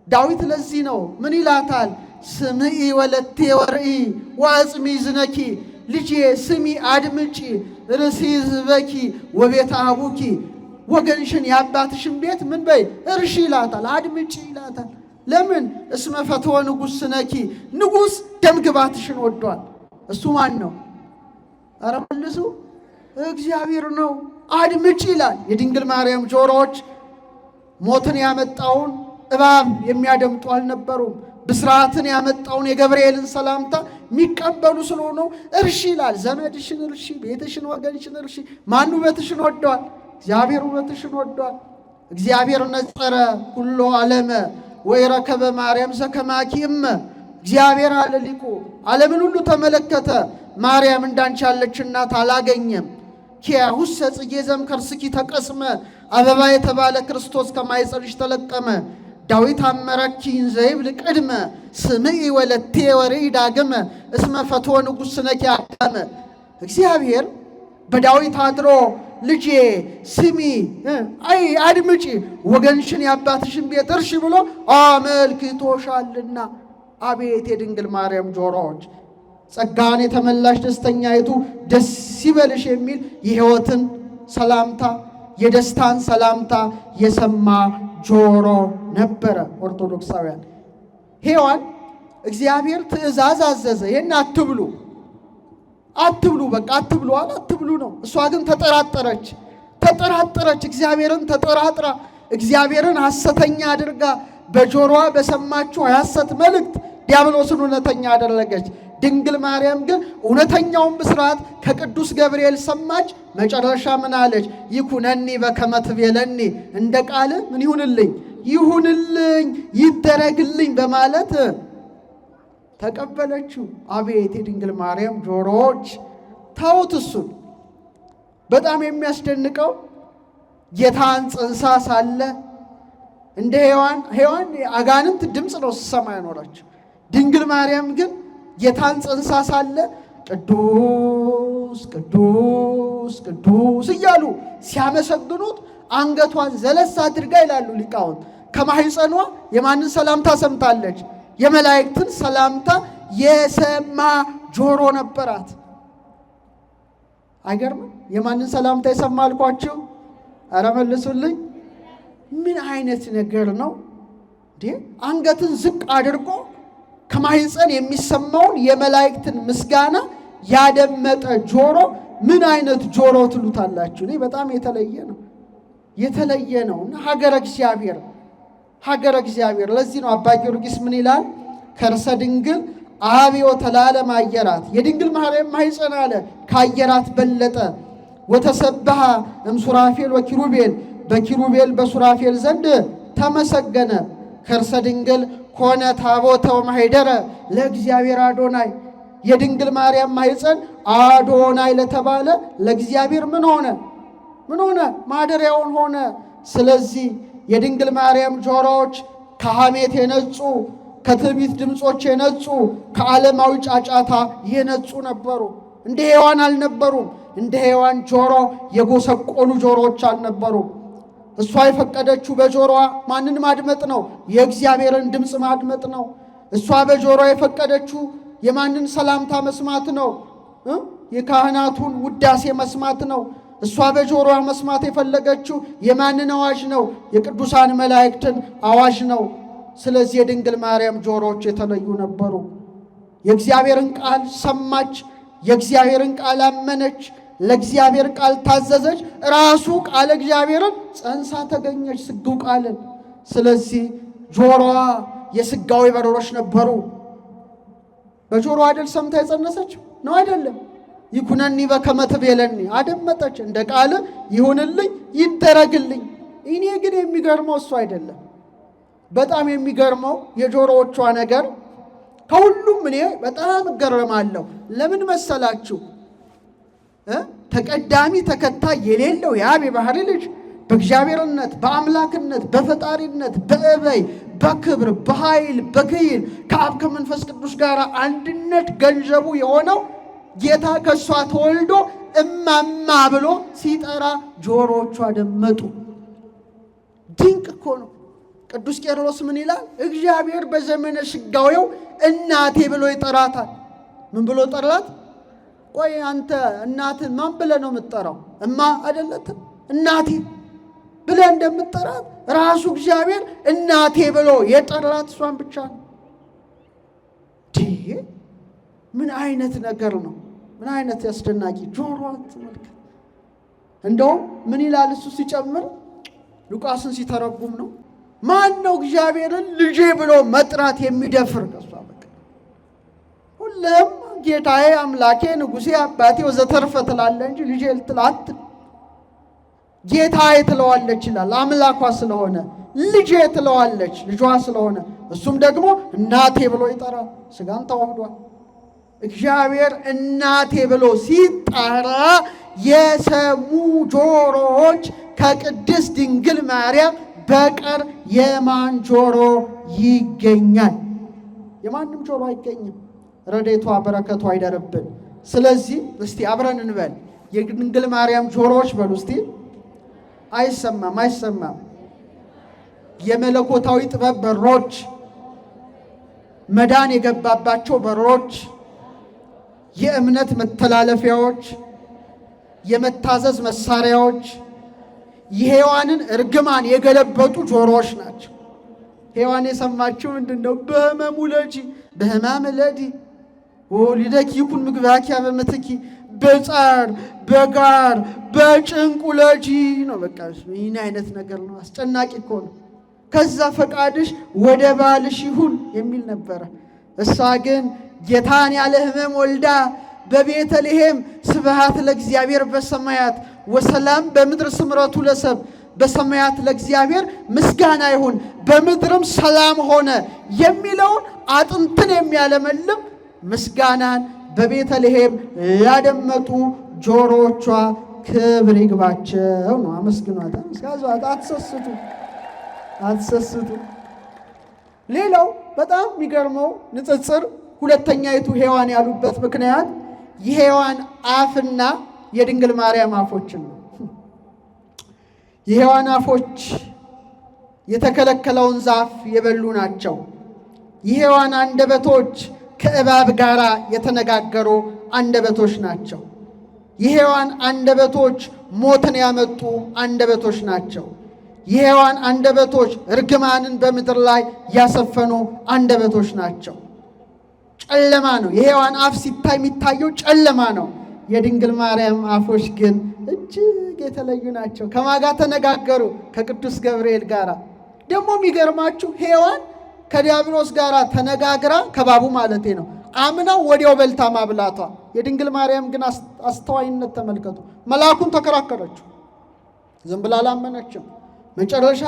Speaker 1: ዳዊት ለዚህ ነው ምን ይላታል? ስምዒ ወለቴ ወርኢ ወአጽሚ ዝነኪ፣ ልጄ ስሚ አድምጪ፣ ርእሲ ሕዝበኪ ወቤተ አቡኪ፣ ወገንሽን የአባትሽን ቤት ምን በይ እርሺ ይላታል፣ አድምጪ ይላታል። ለምን? እስመ ፈትወ ንጉሥ ስነኪ፣ ንጉሥ ደምግባትሽን ወዷል። እሱ ማን ነው? ኧረ መልሱ፣ እግዚአብሔር ነው። አድምጪ ይላል። የድንግል ማርያም ጆሮዎች ሞትን ያመጣውን እባብ የሚያደምጡ አልነበሩም። ብስራትን ያመጣውን የገብርኤልን ሰላምታ የሚቀበሉ ስለሆኑ እርሺ ይላል። ዘመድሽን እርሺ፣ ቤትሽን፣ ወገንሽን እርሺ። ማን ውበትሽን ወዷል? እግዚአብሔር ውበትሽን ወዷል። እግዚአብሔር ነጸረ ሁሎ ዓለመ ወይረከበ ማርያም ዘከማኪ እመ። እግዚአብሔር አለ ሊቁ ዓለምን ሁሉ ተመለከተ፣ ማርያም እንዳንቺ ያለች እናት አላገኘም። ኪያሁሰ ጽጌ ዘእምከርስኪ ተቀስመ፣ አበባ የተባለ ክርስቶስ ከማኅፀንሽ ተለቀመ። ዳዊት አመረኪ ዘይብል ቅድመ፣ ስምዒ ወለቴ ወርኢ ዳግመ፣ እስመ ፈትወ ንጉሥ ስነኪ አዳመ። እግዚአብሔር በዳዊት አድሮ ልጄ ስሚ፣ አይ አድምጪ፣ ወገንሽን የአባትሽን ቤት እርሺ ብሎ አመልክቶሻልና። አቤት የድንግል ማርያም ጆሮዎች! ጸጋን የተመላሽ ደስተኛይቱ ደስ ይበልሽ የሚል የሕይወትን ሰላምታ የደስታን ሰላምታ የሰማ ጆሮ ነበረ። ኦርቶዶክሳውያን ሔዋን እግዚአብሔር ትእዛዝ አዘዘ፣ ይህን አትብሉ አትብሉ፣ በቃ አትብሉ አለ፣ አትብሉ ነው። እሷ ግን ተጠራጠረች። እግዚአብሔርን ተጠራጥራ እግዚአብሔርን ሐሰተኛ አድርጋ በጆሮዋ በሰማችው የሐሰት መልእክት ዲያብሎስን እውነተኛ አደረገች። ድንግል ማርያም ግን እውነተኛውን ብስራት ከቅዱስ ገብርኤል ሰማች። መጨረሻ ምን አለች? ይኩነኒ በከመ ትቤለኒ፣ እንደ ቃል ምን ይሁንልኝ? ይሁንልኝ፣ ይደረግልኝ በማለት ተቀበለችው። አቤት የድንግል ማርያም ጆሮዎች! ተውት እሱን። በጣም የሚያስደንቀው ጌታን ጽንሳ ሳለ እንደ ሔዋን አጋንንት ድምፅ ነው ሲሰማ ያኖራቸው። ድንግል ማርያም ግን ጌታን ጽንሳ ሳለ ቅዱስ ቅዱስ ቅዱስ እያሉ ሲያመሰግኑት አንገቷን ዘለስ አድርጋ ይላሉ ሊቃውንት ከማኅፀኗ የማንን ሰላምታ ሰምታለች? የመላእክትን ሰላምታ የሰማ ጆሮ ነበራት። አይገርምም? የማንን ሰላምታ የሰማ አልኳችሁ? ኧረ መልሱልኝ። ምን አይነት ነገር ነው እንዴ? አንገትን ዝቅ አድርጎ ከማኅፀን የሚሰማውን የመላእክትን ምስጋና ያደመጠ ጆሮ ምን አይነት ጆሮ ትሉታላችሁ? እኔ በጣም የተለየ ነው እና ሀገረ እግዚአብሔር። ለዚህ ነው አባ ጊዮርጊስ ምን ይላል? ከርሰ ድንግል አብዮ ተላለም አየራት፣ የድንግል ማርያም ማኅፀን አለ ከአየራት በለጠ። ወተሰብሐ እምሱራፌል ወኪሩቤል፣ በኪሩቤል በሱራፌል ዘንድ ተመሰገነ። ከርሰ ድንግል ኮነ ታቦተ ወማኅደረ ለእግዚአብሔር አዶናይ፣ የድንግል ማርያም ማኅፀን አዶናይ ለተባለ ለእግዚአብሔር ምን ሆነ? ማደሪያውን ሆነ። ስለዚህ የድንግል ማርያም ጆሮዎች ከሐሜት የነጹ፣ ከትዕቢት ድምፆች የነጹ፣ ከዓለማዊ ጫጫታ የነጹ ነበሩ። እንደ ሔዋን አልነበሩም። እንደ ሔዋን ጆሮ የጎሰቆሉ ጆሮዎች አልነበሩም። እሷ የፈቀደችው በጆሮዋ ማንን ማድመጥ ነው? የእግዚአብሔርን ድምፅ ማድመጥ ነው። እሷ በጆሮዋ የፈቀደችው የማንን ሰላምታ መስማት ነው? የካህናቱን ውዳሴ መስማት ነው። እሷ በጆሮዋ መስማት የፈለገችው የማንን አዋጅ ነው? የቅዱሳን መላእክትን አዋጅ ነው። ስለዚህ የድንግል ማርያም ጆሮዎች የተለዩ ነበሩ። የእግዚአብሔርን ቃል ሰማች፣ የእግዚአብሔርን ቃል አመነች፣ ለእግዚአብሔር ቃል ታዘዘች። ራሱ ቃል እግዚአብሔርን ጸንሳ ተገኘች፣ ስግው ቃልን። ስለዚህ ጆሮዋ የስጋዊ በሮች ነበሩ። በጆሮ አይደል ሰምታ የጸነሰችው ነው? አይደለም። ይኩነኒ በከመ ትቤለኒ አደመጠች፣ እንደ ቃል ይሁንልኝ ይደረግልኝ። እኔ ግን የሚገርመው እሱ አይደለም። በጣም የሚገርመው የጆሮዎቿ ነገር ከሁሉም እኔ በጣም እገረማለሁ። ለምን መሰላችሁ? ተቀዳሚ ተከታይ የሌለው የአብ የባህሪ ልጅ በእግዚአብሔርነት፣ በአምላክነት፣ በፈጣሪነት፣ በእበይ፣ በክብር፣ በኃይል፣ በክይል ከአብ ከመንፈስ ቅዱስ ጋር አንድነት ገንዘቡ የሆነው ጌታ ከእሷ ተወልዶ እማማ ብሎ ሲጠራ ጆሮቿ አደመጡ። ድንቅ እኮ ነው። ቅዱስ ቄርሎስ ምን ይላል? እግዚአብሔር በዘመነ ሥጋዌው እናቴ ብሎ ይጠራታል። ምን ብሎ ጠራት? ቆይ አንተ እናትን ማን ብለህ ነው የምትጠራው? እማ አይደለትም? እናቴ ብለህ እንደምትጠራት ራሱ እግዚአብሔር እናቴ ብሎ የጠራት እሷን ብቻ ነው። ምን አይነት ነገር ነው? ምን አይነት ያስደናቂ ጆሮዋን ተመልከት። እንደውም ምን ይላል እሱ ሲጨምር ሉቃስን ሲተረጉም ነው ማን ነው እግዚአብሔርን ልጄ ብሎ መጥራት የሚደፍር? ከሷ በቃ ሁሉም ጌታዬ፣ አምላኬ፣ ንጉሴ፣ አባቴ ወዘተርፈ ትላለህ እንጂ ልጄ ልትላት ጌታዬ ትለዋለች ይላል። አምላኳ ስለሆነ ልጄ ትለዋለች፣ ልጇ ስለሆነ። እሱም ደግሞ እናቴ ብሎ ይጠራል። ስጋን ተዋህዷል። እግዚአብሔር እናቴ ብሎ ሲጠራ የሰሙ ጆሮዎች ከቅድስት ድንግል ማርያም በቀር የማን ጆሮ ይገኛል? የማንም ጆሮ አይገኝም። ረድኤቷ በረከቷ አይደርብን። ስለዚህ እስቲ አብረን እንበል የድንግል ማርያም ጆሮዎች በሉ እስቲ። አይሰማም፣ አይሰማም። የመለኮታዊ ጥበብ በሮች፣ መዳን የገባባቸው በሮች፣ የእምነት መተላለፊያዎች፣ የመታዘዝ መሳሪያዎች፣ የሔዋንን እርግማን የገለበጡ ጆሮዎች ናቸው። ሔዋን የሰማችው ምንድነው? በሕመሙ ለጂ በሕማም ለዲ ወሊደኪ ይኩን ምግባኪ በምትኪ በጻር በጋር በጭንቁ ለጂ ነው። በቃ ምን አይነት ነገር ነው? አስጨናቂ እኮ ነው። ከዛ ፈቃድሽ ወደ ባልሽ ይሁን የሚል ነበረ። እሷ ግን ጌታን ያለ ሕመም ወልዳ በቤተልሔም ስብሐት ለእግዚአብሔር በሰማያት ወሰላም በምድር ስምረቱ ለሰብ፣ በሰማያት ለእግዚአብሔር ምስጋና ይሁን በምድርም ሰላም ሆነ የሚለውን አጥንትን የሚያለመልም ምስጋናን በቤተልሔም ያደመጡ ጆሮቿ ክብር ይግባቸው ነው። አመስግኗት፣ አመስጋዟት፣ አትሰስቱ፣ አትሰስቱ። ሌላው በጣም የሚገርመው ንጽጽር ሁለተኛይቱ ሔዋን ያሉበት ምክንያት የሔዋን አፍና የድንግል ማርያም አፎችን ነው። የሔዋን አፎች የተከለከለውን ዛፍ የበሉ ናቸው። የሔዋን አንደበቶች ከእባብ ጋር የተነጋገሩ አንደበቶች ናቸው። የሔዋን አንደበቶች ሞትን ያመጡ አንደበቶች ናቸው። የሔዋን አንደበቶች እርግማንን በምድር ላይ ያሰፈኑ አንደበቶች ናቸው። ጨለማ ነው። የሔዋን አፍ ሲታይ የሚታየው ጨለማ ነው። የድንግል ማርያም አፎች ግን እጅግ የተለዩ ናቸው። ከማን ጋር ተነጋገሩ? ከቅዱስ ገብርኤል ጋር። ደግሞ የሚገርማችሁ ሔዋን ከዲያብሎስ ጋር ተነጋግራ ከባቡ ማለቴ ነው አምናው ወዲያው በልታ ማብላቷ። የድንግል ማርያም ግን አስተዋይነት ተመልከቱ። መልአኩን ተከራከረችው፣ ዝም ብላ አላመነችም። መጨረሻ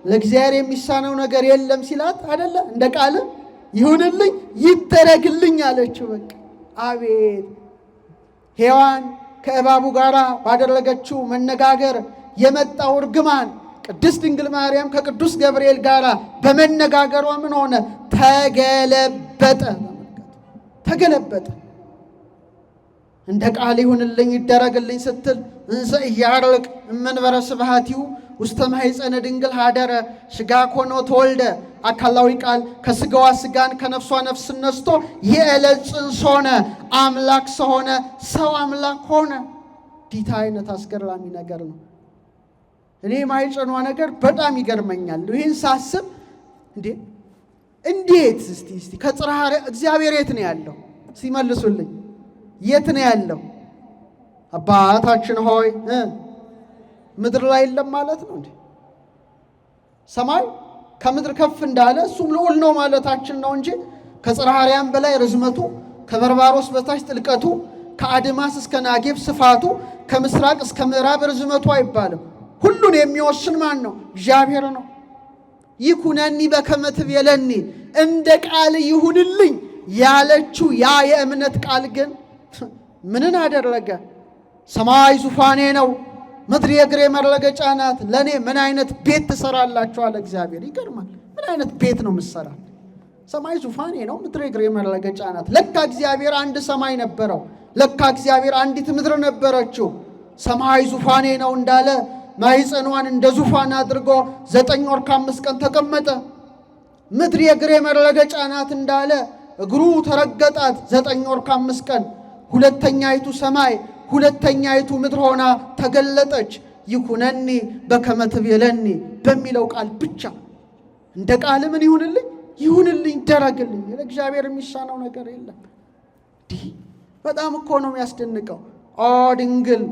Speaker 1: ለእግዚአብሔር የሚሳነው ነገር የለም ሲላት አይደለ እንደ ቃል ይሁንልኝ ይደረግልኝ አለችው። በቃ አቤት! ሔዋን ከእባቡ ጋር ባደረገችው መነጋገር የመጣው እርግማን ቅድስት ድንግል ማርያም ከቅዱስ ገብርኤል ጋር በመነጋገሯ ምን ሆነ? ተገለበጠ። ተገለበጠ። እንደ ቃል ይሁንልኝ ይደረግልኝ ስትል እንዘ ኢያርቅ እመንበረ ስብሐቲሁ ውስተ ማኅፀነ ድንግል ሀደረ ሥጋ ኮኖ ተወልደ አካላዊ ቃል ከሥጋዋ ሥጋን ከነፍሷ ነፍስ ነስቶ የዕለት ጽንስ ሆነ አምላክ ሰው ሆነ ሰው አምላክ ሆነ። ዲታ አይነት አስገራሚ ነገር ነው። እኔ ማኅፀኗ ነገር በጣም ይገርመኛል። ይህን ሳስብ እንዴት እስቲ ከጽርሐ እግዚአብሔር የት ነው ያለው? ሲመልሱልኝ የት ነው ያለው? አባታችን ሆይ ምድር ላይ የለም ማለት ነው እንዴ? ሰማይ ከምድር ከፍ እንዳለ እሱም ልዑል ነው ማለታችን ነው እንጂ ከጽርሐ አርያም በላይ ርዝመቱ፣ ከበርባሮስ በታች ጥልቀቱ፣ ከአድማስ እስከ ናጌብ ስፋቱ፣ ከምስራቅ እስከ ምዕራብ ርዝመቱ አይባልም። ሁሉን የሚወስን ማን ነው? እግዚአብሔር ነው። ይኩነኒ በከመ ትቤለኒ እንደ ቃል ይሁንልኝ ያለችው ያ የእምነት ቃል ግን ምንን አደረገ? ሰማይ ዙፋኔ ነው፣ ምድር የእግሬ መረገጫ ናት። ለእኔ ምን አይነት ቤት ትሰራላችኋል? እግዚአብሔር ይገርማል። ምን አይነት ቤት ነው ምሰራ? ሰማይ ዙፋኔ ነው፣ ምድር የእግሬ መረገጫ ናት። ለካ እግዚአብሔር አንድ ሰማይ ነበረው። ለካ እግዚአብሔር አንዲት ምድር ነበረችው። ሰማይ ዙፋኔ ነው እንዳለ ማኅፀኗን እንደ ዙፋን አድርጎ 9 ወር ከ5 ቀን ተቀመጠ። ምድር የእግሬ መረገጫ ናት እንዳለ እግሩ ተረገጣት 9 ወር ከ5 ቀን። ሁለተኛይቱ ሰማይ ሁለተኛይቱ ምድር ሆና ተገለጠች። ይኩነኒ በከመ ትቤለኒ በሚለው ቃል ብቻ እንደ ቃል ምን ይሁንልኝ ይሁንልኝ ይደረግልኝ። ለእግዚአብሔር የሚሳነው ነገር የለም። በጣም እኮ ነው የሚያስደንቀው። ኦ ድንግል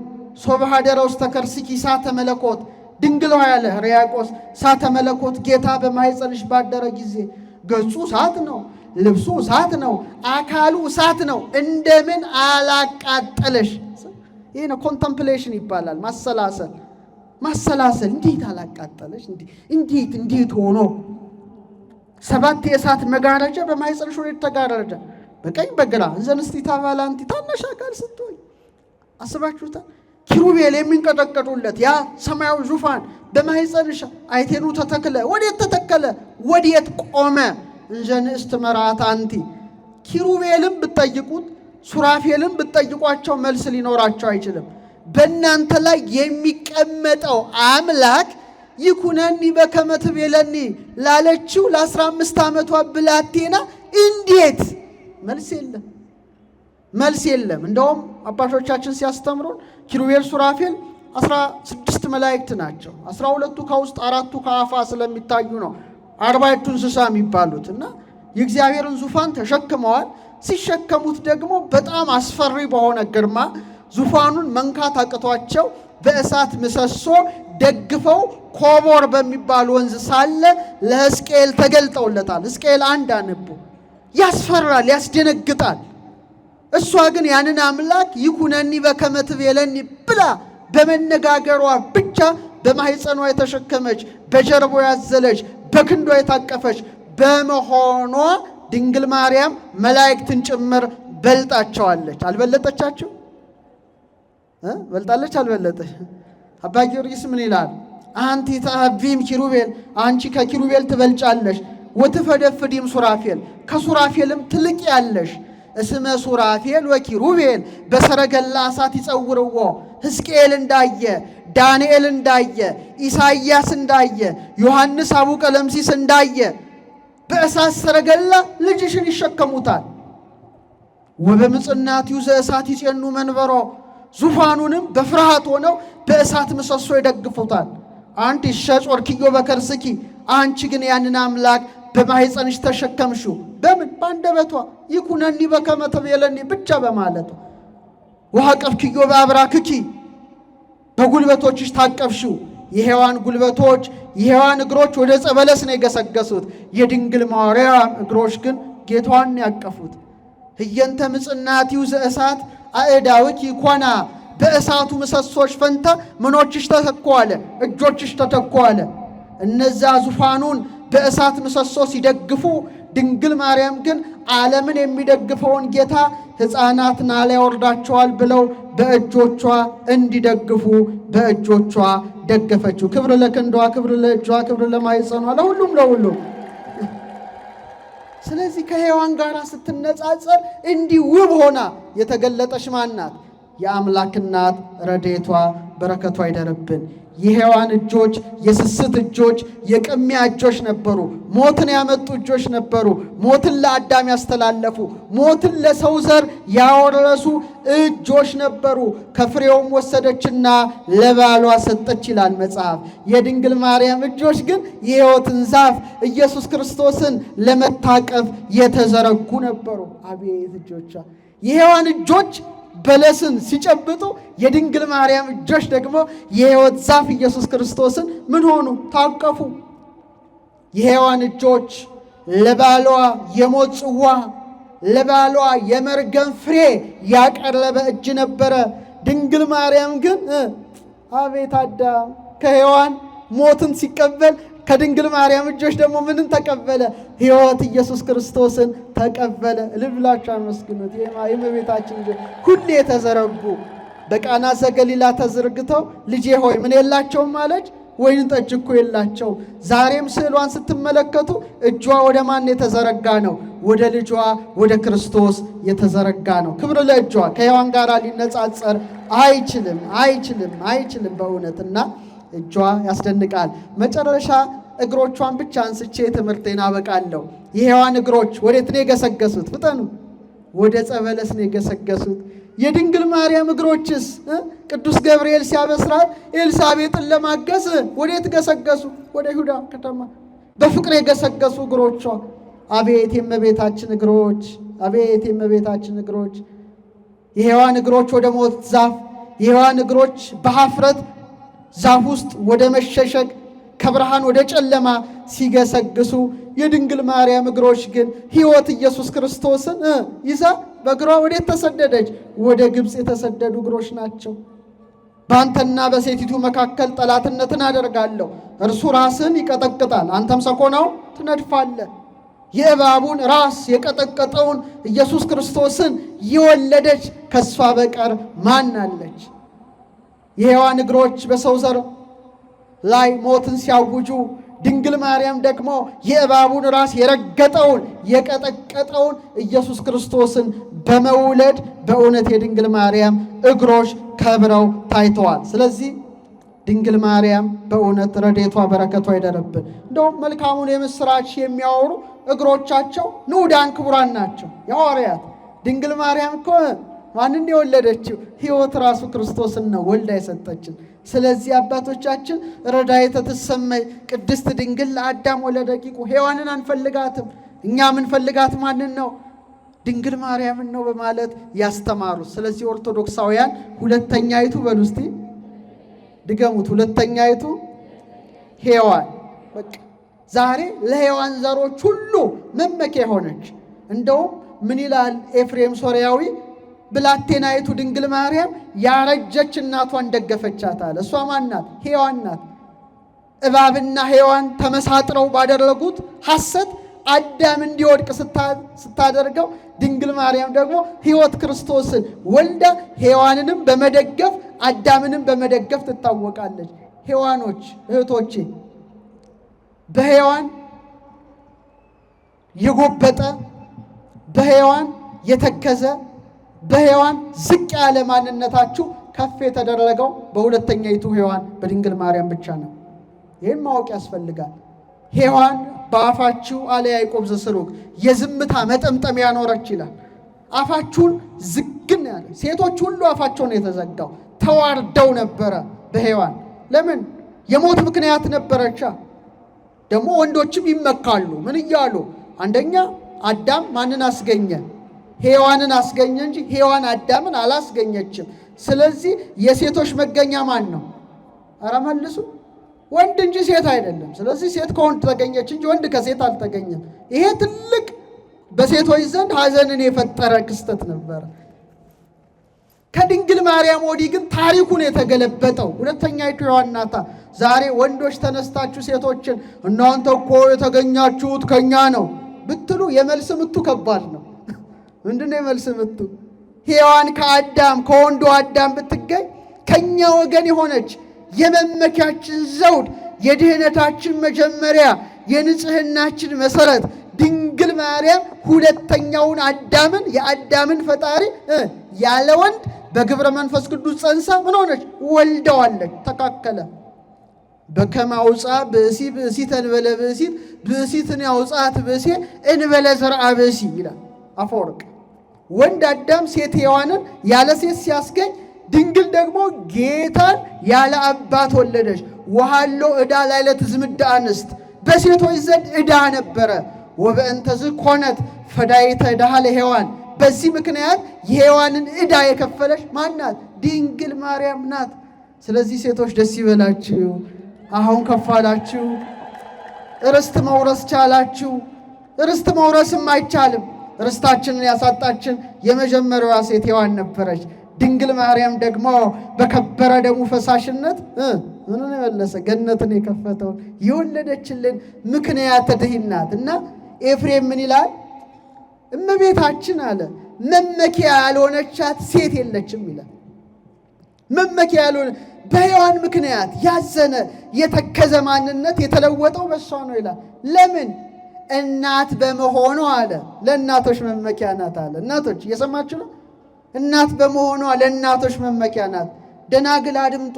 Speaker 1: ሶበ ኀደረ ውስተ ከርሥኪ እሳተ መለኮት ድንግል ሆይ ያለ ሕርያቆስ እሳተ መለኮት ጌታ በማኅፀንሽ ባደረ ጊዜ ገጹ እሳት ነው፣ ልብሱ እሳት ነው፣ አካሉ እሳት ነው። እንደምን አላቃጠለሽ? ይህ ነው ኮንተምፕሌሽን ይባላል። ማሰላሰል እንዴት አላቃጠለሽ? እንዴት ሆኖ 7 የእሳት መጋረጃ በማኅፀንሽ ወደ ተጋረደ በቀኝ በግራ እንዘንስቲታ ባላንቲ ታናሽ አካል ስትሆኝ አስባችሁታል? ኪሩቤል የሚንቀጠቀጡለት ያ ሰማያዊ ዙፋን በማኅፀንሽ አይቴኑ ተተክለ። ወዴት ተተከለ? ወዴት ቆመ? እንዘ ንእስት መርዓት አንቲ። ኪሩቤልም ብትጠይቁት ሱራፌልም ብትጠይቋቸው መልስ ሊኖራቸው አይችልም። በእናንተ ላይ የሚቀመጠው አምላክ ይኩነኒ በከመ ትቤለኒ ላለችው ለ15 ዓመቷ ብላቴና እንዴት መልስ የለም። እንደውም አባቶቻችን ሲያስተምሩን ኪሩቤል ሱራፌል 16 መላእክት ናቸው። 12ቱ ከውስጥ 4ቱ ከአፋ ስለሚታዩ ነው 40ቱ እንስሳ የሚባሉት እና የእግዚአብሔርን ዙፋን ተሸክመዋል። ሲሸከሙት ደግሞ በጣም አስፈሪ በሆነ ግርማ ዙፋኑን መንካት አቅቷቸው በእሳት ምሰሶ ደግፈው ኮቦር በሚባል ወንዝ ሳለ ለሕዝቅኤል ተገልጠውለታል። ሕዝቅኤል 1 አንቡ። ያስፈራል፣ ያስደነግጣል። እሷ ግን ያንን አምላክ ይኩነኒ በከመ ትቤለኒ ብላ በመነጋገሯ ብቻ በማኅፀኗ የተሸከመች በጀርቦ ያዘለች በክንዷ የታቀፈች በመሆኗ ድንግል ማርያም መላእክትን ጭምር በልጣቸዋለች። አልበለጠቻቸው? በልጣለች? አልበለጠች? አባ ጊዮርጊስ ምን ይላል? አንቲ ተአቢም ኪሩቤል፣ አንቺ ከኪሩቤል ትበልጫለሽ። ወትፈደፍዲም ሱራፌል፣ ከሱራፌልም ትልቅ ያለሽ። እስመ ሱራፌል ወኪሩቤል በሰረገላ እሳት ይጸውርዎ። ሕዝቅኤል እንዳየ፣ ዳንኤል እንዳየ፣ ኢሳይያስ እንዳየ፣ ዮሐንስ አቡ ቀለምሲስ እንዳየ በእሳት ሰረገላ ልጅሽን ይሸከሙታል። ወበምጽናትዩ ዘእሳት ይጼኑ መንበሮ፣ ዙፋኑንም በፍርሃት ሆነው በእሳት ምሰሶ ይደግፉታል። አንቲ ሸጾርኪዮ በከርስኪ፣ አንቺ ግን ያንን አምላክ በማኅፀንሽ ተሸከምሽው። በምን? በአንደበቷ ይኩነኒ በከመ ትቤለኒ ብቻ በማለቷ። ወሐቀፍኪዮ በአብራክኪ፣ በጉልበቶችሽ ታቀፍሽው። የሔዋን ጉልበቶች የሔዋን እግሮች ወደ ዕፀ በለስ ነው የገሰገሱት። የድንግል ማርያም እግሮች ግን ጌታዋን ያቀፉት። ህየንተ ምጽናትዩ ዘእሳት አእዳውኪ ኮና፣ በእሳቱ ምሰሶች ፈንታ ምኖችሽ ተተኩ አለ፣ እጆችሽ ተተኩ አለ። እነዛ ዙፋኑን በእሳት ምሰሶ ሲደግፉ፣ ድንግል ማርያም ግን ዓለምን የሚደግፈውን ጌታ ሕፃናት ናላ ያወርዳቸዋል ብለው በእጆቿ እንዲደግፉ በእጆቿ ደገፈችው። ክብር ለክንዷ፣ ክብር ለእጇ፣ ክብር ለማኅፀኗ፣ ለሁሉም ስለዚህ ከሔዋን ጋር ስትነጻጸር እንዲህ ውብ ሆና የተገለጠች ማን ናት? የአምላክ እናት ረድኤቷ በረከቷ ይደርብን። የሔዋን እጆች የስስት እጆች፣ የቅሚያ እጆች ነበሩ። ሞትን ያመጡ እጆች ነበሩ። ሞትን ለአዳም ያስተላለፉ፣ ሞትን ለሰው ዘር ያወረሱ እጆች ነበሩ። ከፍሬውም ወሰደችና ለባሏ ሰጠች ይላል መጽሐፍ። የድንግል ማርያም እጆች ግን የሕይወትን ዛፍ ኢየሱስ ክርስቶስን ለመታቀፍ የተዘረጉ ነበሩ። አቤት እጆቿ! የሔዋን እጆች በለስን ሲጨብጡ፣ የድንግል ማርያም እጆች ደግሞ የሕይወት ዛፍ ኢየሱስ ክርስቶስን ምን ሆኑ? ታቀፉ። የሔዋን እጆች ለባሏ የሞት ጽዋ፣ ለባሏ የመርገም ፍሬ ያቀረበ እጅ ነበረ። ድንግል ማርያም ግን አቤት አዳም ከሔዋን ሞትን ሲቀበል ከድንግል ማርያም እጆች ደግሞ ምንን ተቀበለ? ሕይወት ኢየሱስ ክርስቶስን ተቀበለ። ልብላችሁ አመስግኑት። የእመቤታችን እጆች ሁሌ የተዘረጉ በቃና ዘገሊላ ተዘርግተው ልጄ ሆይ ምን የላቸውም አለች? ወይን ጠጅ እኮ የላቸው። ዛሬም ስዕሏን ስትመለከቱ እጇ ወደ ማን የተዘረጋ ነው? ወደ ልጇ ወደ ክርስቶስ የተዘረጋ ነው። ክብር ለእጇ። ከሔዋን ጋር ሊነጻጸር አይችልም፣ አይችልም፣ አይችልም በእውነትና እጇ ያስደንቃል። መጨረሻ እግሮቿን ብቻ አንስቼ ትምህርቴን አበቃለሁ። የሔዋን እግሮች ወዴት ነው የገሰገሱት? ፍጠኑ። ወደ ጸበለስ ነው የገሰገሱት። የድንግል ማርያም እግሮችስ ቅዱስ ገብርኤል ሲያበስራት ኤልሳቤጥን ለማገዝ ወዴት ገሰገሱ? ወደ ይሁዳ ከተማ በፍቅር የገሰገሱ እግሮቿ። አቤት የእመቤታችን እግሮች! አቤት የእመቤታችን እግሮች! የሔዋን እግሮች ወደ ሞት ዛፍ፣ የሔዋን እግሮች በኀፍረት ዛፍ ውስጥ ወደ መሸሸግ ከብርሃን ወደ ጨለማ ሲገሰግሱ፣ የድንግል ማርያም እግሮች ግን ሕይወት ኢየሱስ ክርስቶስን ይዛ በእግሯ ወዴት ተሰደደች? ወደ ግብፅ የተሰደዱ እግሮች ናቸው። በአንተና በሴቲቱ መካከል ጠላትነትን አደርጋለሁ፣ እርሱ ራስን ይቀጠቅጣል፣ አንተም ሰኮናውን ትነድፋለህ። የእባቡን ራስ የቀጠቀጠውን ኢየሱስ ክርስቶስን የወለደች ከእሷ በቀር ማን አለች? የሔዋን እግሮች በሰው ዘር ላይ ሞትን ሲያውጁ፣ ድንግል ማርያም ደግሞ የእባቡን ራስ የረገጠውን የቀጠቀጠውን ኢየሱስ ክርስቶስን በመውለድ በእውነት የድንግል ማርያም እግሮች ከብረው ታይተዋል። ስለዚህ ድንግል ማርያም በእውነት ረድኤቷ በረከቷ ይደረብን። እንደውም መልካሙን የምስራች የሚያወሩ እግሮቻቸው ንዑዳን ክቡራን ናቸው የሐዋርያት። ድንግል ማርያም እኮ ማንን የወለደችው? ሕይወት ራሱ ክርስቶስን ነው ወልዳ የሰጠችን። ስለዚህ አባቶቻችን ረዳይተ ትሰመይ ቅድስት ድንግል ለአዳም ወለደቂቁ፣ ሔዋንን አንፈልጋትም፣ እኛ ምንፈልጋት ማንን ነው? ድንግል ማርያምን ነው በማለት ያስተማሩት። ስለዚህ ኦርቶዶክሳውያን ሁለተኛይቱ በሉ እስቲ ድገሙት፣ ሁለተኛይቱ ሔዋን። በቃ ዛሬ ለሔዋን ዘሮች ሁሉ መመኪያ ሆነች። እንደውም ምን ይላል ኤፍሬም ሶርያዊ? ብላቴናይቱ ድንግል ማርያም ያረጀች እናቷን ደገፈቻት አለ። እሷ ማን ናት? ሔዋን ናት። እባብና ሔዋን ተመሳጥረው ባደረጉት ሐሰት አዳም እንዲወድቅ ስታደርገው፣ ድንግል ማርያም ደግሞ ሕይወት ክርስቶስን ወልዳ ሔዋንንም በመደገፍ አዳምንም በመደገፍ ትታወቃለች። ሔዋኖች እህቶቼ፣ በሔዋን የጎበጠ በሔዋን የተከዘ በሔዋን ዝቅ ያለ ማንነታችሁ ከፍ የተደረገው በሁለተኛይቱ ሔዋን በድንግል ማርያም ብቻ ነው። ይህን ማወቅ ያስፈልጋል። ሔዋን በአፋችሁ አለ ያዕቆብ ዘስሩግ የዝምታ መጠምጠሚያ ኖረች ይላል። አፋችሁን ዝግን ያለ ሴቶች ሁሉ አፋቸውን የተዘጋው ተዋርደው ነበረ በሔዋን። ለምን? የሞት ምክንያት ነበረቻ። ደግሞ ወንዶችም ይመካሉ። ምን እያሉ? አንደኛ አዳም ማንን አስገኘ? ሔዋንን አስገኘ እንጂ ሔዋን አዳምን አላስገኘችም። ስለዚህ የሴቶች መገኛ ማን ነው? ኧረ መልሱ። ወንድ እንጂ ሴት አይደለም። ስለዚህ ሴት ከወንድ ተገኘች እንጂ ወንድ ከሴት አልተገኘም። ይሄ ትልቅ በሴቶች ዘንድ ሐዘንን የፈጠረ ክስተት ነበር። ከድንግል ማርያም ወዲህ ግን ታሪኩን የተገለበጠው ሁለተኛይቱ ሔዋን ናታ። ዛሬ ወንዶች ተነስታችሁ ሴቶችን እናንተ እኮ የተገኛችሁት ከኛ ነው ብትሉ የመልስ ምቱ ከባድ ነው። ምንድነው የመልስ ምቱ? ሔዋን ከአዳም ከወንዱ አዳም ብትገኝ ከኛ ወገን የሆነች የመመኪያችን ዘውድ የድህነታችን መጀመሪያ የንጽህናችን መሰረት ድንግል ማርያም ሁለተኛውን አዳምን የአዳምን ፈጣሪ ያለ ወንድ በግብረ መንፈስ ቅዱስ ጸንሳ ምን ሆነች? ወልደዋለች። ተካከለ። በከመ አውፃ ብእሲ ብእሲተ እንበለ ብእሲት ብእሲትን ያውፃት ብእሲ እንበለ ዘርአ ብእሲ ይላል አፈወርቅ። ወንድ አዳም ሴት ሔዋንን ያለ ሴት ሲያስገኝ፣ ድንግል ደግሞ ጌታን ያለ አባት ወለደች። ወሃሎ ዕዳ ላዕለ ትዝምድ አንስት፣ በሴቶች ዘንድ ዕዳ ነበረ። ወበእንተዝ ኮነት ፈዳይተ ዕዳሃ ለሔዋን፣ በዚህ ምክንያት የሔዋንን ዕዳ የከፈለች ማናት? ድንግል ማርያም ናት። ስለዚህ ሴቶች ደስ ይበላችሁ፣ አሁን ከፍ አላችሁ፣ ርስት መውረስ ቻላችሁ። ርስት መውረስም አይቻልም። ርስታችንን ያሳጣችን የመጀመሪያዋ ሴት ሔዋን ነበረች። ድንግል ማርያም ደግሞ በከበረ ደሙ ፈሳሽነት ምንን የመለሰ ገነትን የከፈተውን የወለደችልን ምክንያተ ድኅነት ናት። እና ኤፍሬም ምን ይላል? እመቤታችን አለ መመኪያ ያልሆነቻት ሴት የለችም ይላል። መመኪያ ያልሆነ በሔዋን ምክንያት ያዘነ የተከዘ ማንነት የተለወጠው በሷ ነው ይላል። ለምን? እናት በመሆኗ አለ። ለእናቶች መመኪያ ናት አለ። እናቶች እየሰማችሁ ነው? እናት በመሆኗ ለእናቶች መመኪያ ናት። ደናግል አድምጡ።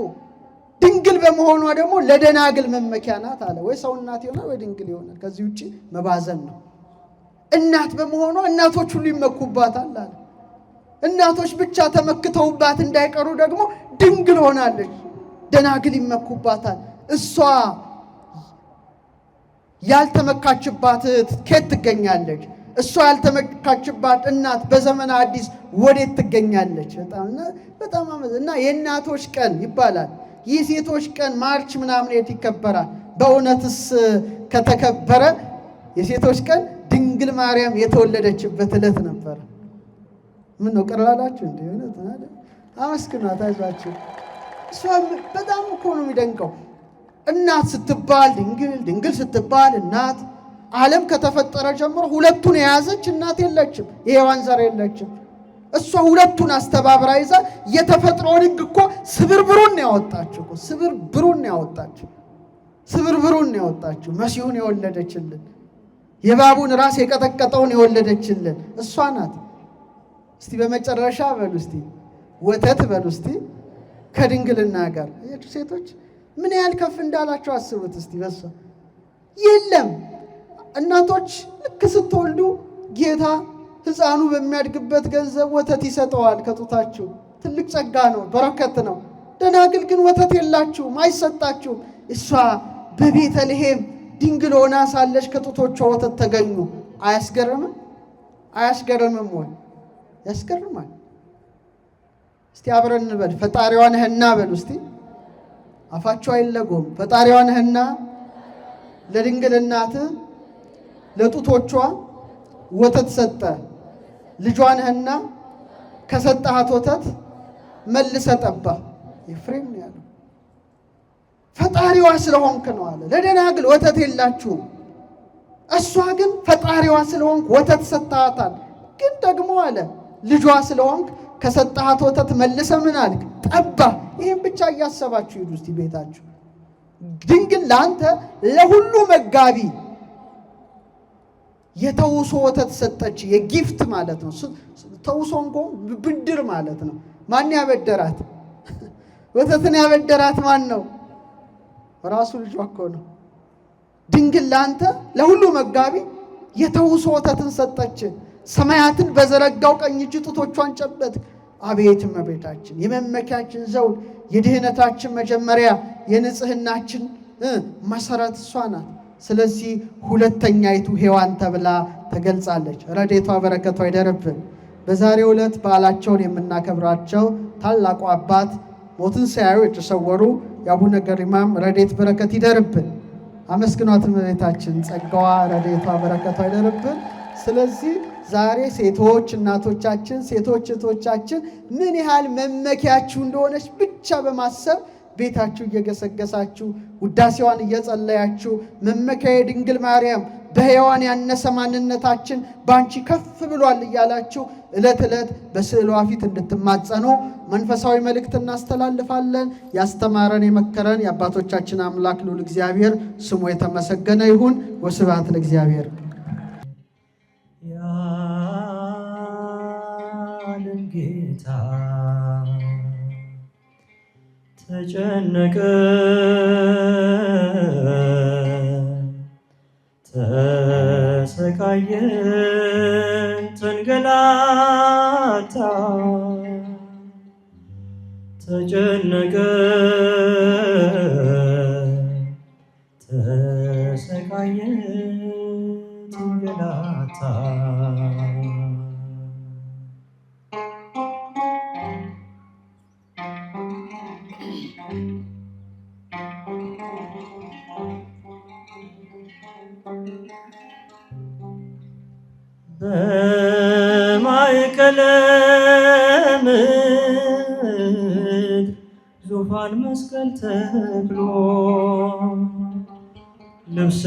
Speaker 1: ድንግል በመሆኗ ደግሞ ለደናግል መመኪያ ናት አለ። ወይ ሰው እናት ይሆናል ወይ ድንግል ይሆናል። ከዚህ ውጭ መባዘን ነው። እናት በመሆኗ እናቶች ሁሉ ይመኩባታል አለ። እናቶች ብቻ ተመክተውባት እንዳይቀሩ ደግሞ ድንግል ሆናለች። ደናግል ይመኩባታል። እሷ ያልተመካችባት ከየት ትገኛለች? እሷ ያልተመካችባት እናት በዘመነ አዲስ ወዴት ትገኛለች? በጣም እና የእናቶች ቀን ይባላል። ይህ ሴቶች ቀን ማርች ምናምን የት ይከበራል? በእውነትስ ከተከበረ የሴቶች ቀን ድንግል ማርያም የተወለደችበት ዕለት ነበረ። ምን ነው ቀርላላችሁ እንዴ? አመስግኗት፣ አይዟችሁ። እሷ በጣም እኮ ነው የሚደንቀው። እናት ስትባል ድንግል፣ ድንግል ስትባል እናት። ዓለም ከተፈጠረ ጀምሮ ሁለቱን የያዘች እናት የለችም፣ የሔዋን ዘር የለችም። እሷ ሁለቱን አስተባብራ ይዛ የተፈጥሮን ሕግ እኮ ስብርብሩን ያወጣችው እኮ ስብርብሩን ያወጣችው ስብርብሩን ያወጣችው መሲሁን የወለደችልን የእባቡን ራስ የቀጠቀጠውን የወለደችልን እሷ ናት። እስቲ በመጨረሻ በሉ እስቲ ወተት በሉ እስቲ ከድንግልና ጋር አያችሁ ሴቶች ምን ያህል ከፍ እንዳላችሁ አስቡት እስቲ። በሷ የለም እናቶች ልክ ስትወልዱ ጌታ ሕፃኑ በሚያድግበት ገንዘብ ወተት ይሰጠዋል ከጡታችሁ። ትልቅ ጸጋ ነው፣ በረከት ነው። ደናግል ግን ወተት የላችሁም፣ አይሰጣችሁም። እሷ በቤተልሔም ድንግል ሆና ሳለች ከጡቶቿ ወተት ተገኙ። አያስገርምም? አያስገርምም ወይ? ያስገርማል። እስቲ አብረን እንበል ፈጣሪዋ ነህና በሉ እስቲ። አፋቸው አይለጎም። ፈጣሪዋ ነህና ለድንግል እናት ለጡቶቿ ወተት ሰጠ። ልጇ ነህና ከሰጠሃት ወተት መልሰ ጠባ። ኤፍሬም ነው ያለው። ፈጣሪዋ ስለሆንክ ነው አለ። ለደናግል ወተት የላችሁም፣ እሷ ግን ፈጣሪዋ ስለሆንክ ወተት ሰጥሃታል። ግን ደግሞ አለ ልጇ ስለሆንክ ከሰጠሃት ወተት መልሰ ምን አልክ? ጠባ። ይህም ብቻ እያሰባችሁ ሂዱ እስቲ ቤታችሁ። ድንግል ለአንተ ለሁሉ መጋቢ የተውሶ ወተት ሰጠች። የጊፍት ማለት ነው። ተውሶ እንኳን ብድር ማለት ነው። ማን ያበደራት? ወተትን ያበደራት ማን ነው? ራሱ ልጇ እኮ ነው። ድንግል ለአንተ ለሁሉ መጋቢ የተውሶ ወተትን ሰጠች። ሰማያትን በዘረጋው ቀኝ እጅ ጡቶቿን ጨበት። አቤት እመቤታችን የመመኪያችን ዘውድ፣ የድህነታችን መጀመሪያ፣ የንጽህናችን መሰረት እሷ ናት። ስለዚህ ሁለተኛይቱ ሔዋን ተብላ ተገልጻለች። ረድኤቷ በረከቷ ይደርብን። በዛሬው ዕለት በዓላቸውን የምናከብራቸው ታላቁ አባት ሞትን ሳያዩ የተሰወሩ የአቡነ ገሪማም ረድኤት በረከት ይደርብን። አመስግኗት እመቤታችን። ጸጋዋ ረድኤቷ በረከቷ ይደርብን። ስለዚህ ዛሬ ሴቶች እናቶቻችን፣ ሴቶች እህቶቻችን ምን ያህል መመኪያችሁ እንደሆነች ብቻ በማሰብ ቤታችሁ እየገሰገሳችሁ ውዳሴዋን እየጸለያችሁ መመኪያዬ ድንግል ማርያም በሔዋን ያነሰ ማንነታችን በአንቺ ከፍ ብሏል እያላችሁ ዕለት ዕለት በስዕሏ ፊት እንድትማጸኑ መንፈሳዊ መልእክት እናስተላልፋለን። ያስተማረን የመከረን የአባቶቻችን አምላክ ልዑል እግዚአብሔር ስሙ የተመሰገነ ይሁን። ወስብሐት ለእግዚአብሔር።
Speaker 2: ጌታ ተጨነቀ ተሰቃየ ተንገላታ ተጨነቀ ተሰቃየ ተንገላታ በማእከለ ምድር ዙፋን መስቀል ተክሎ ልብስ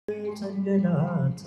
Speaker 2: ተንገላታ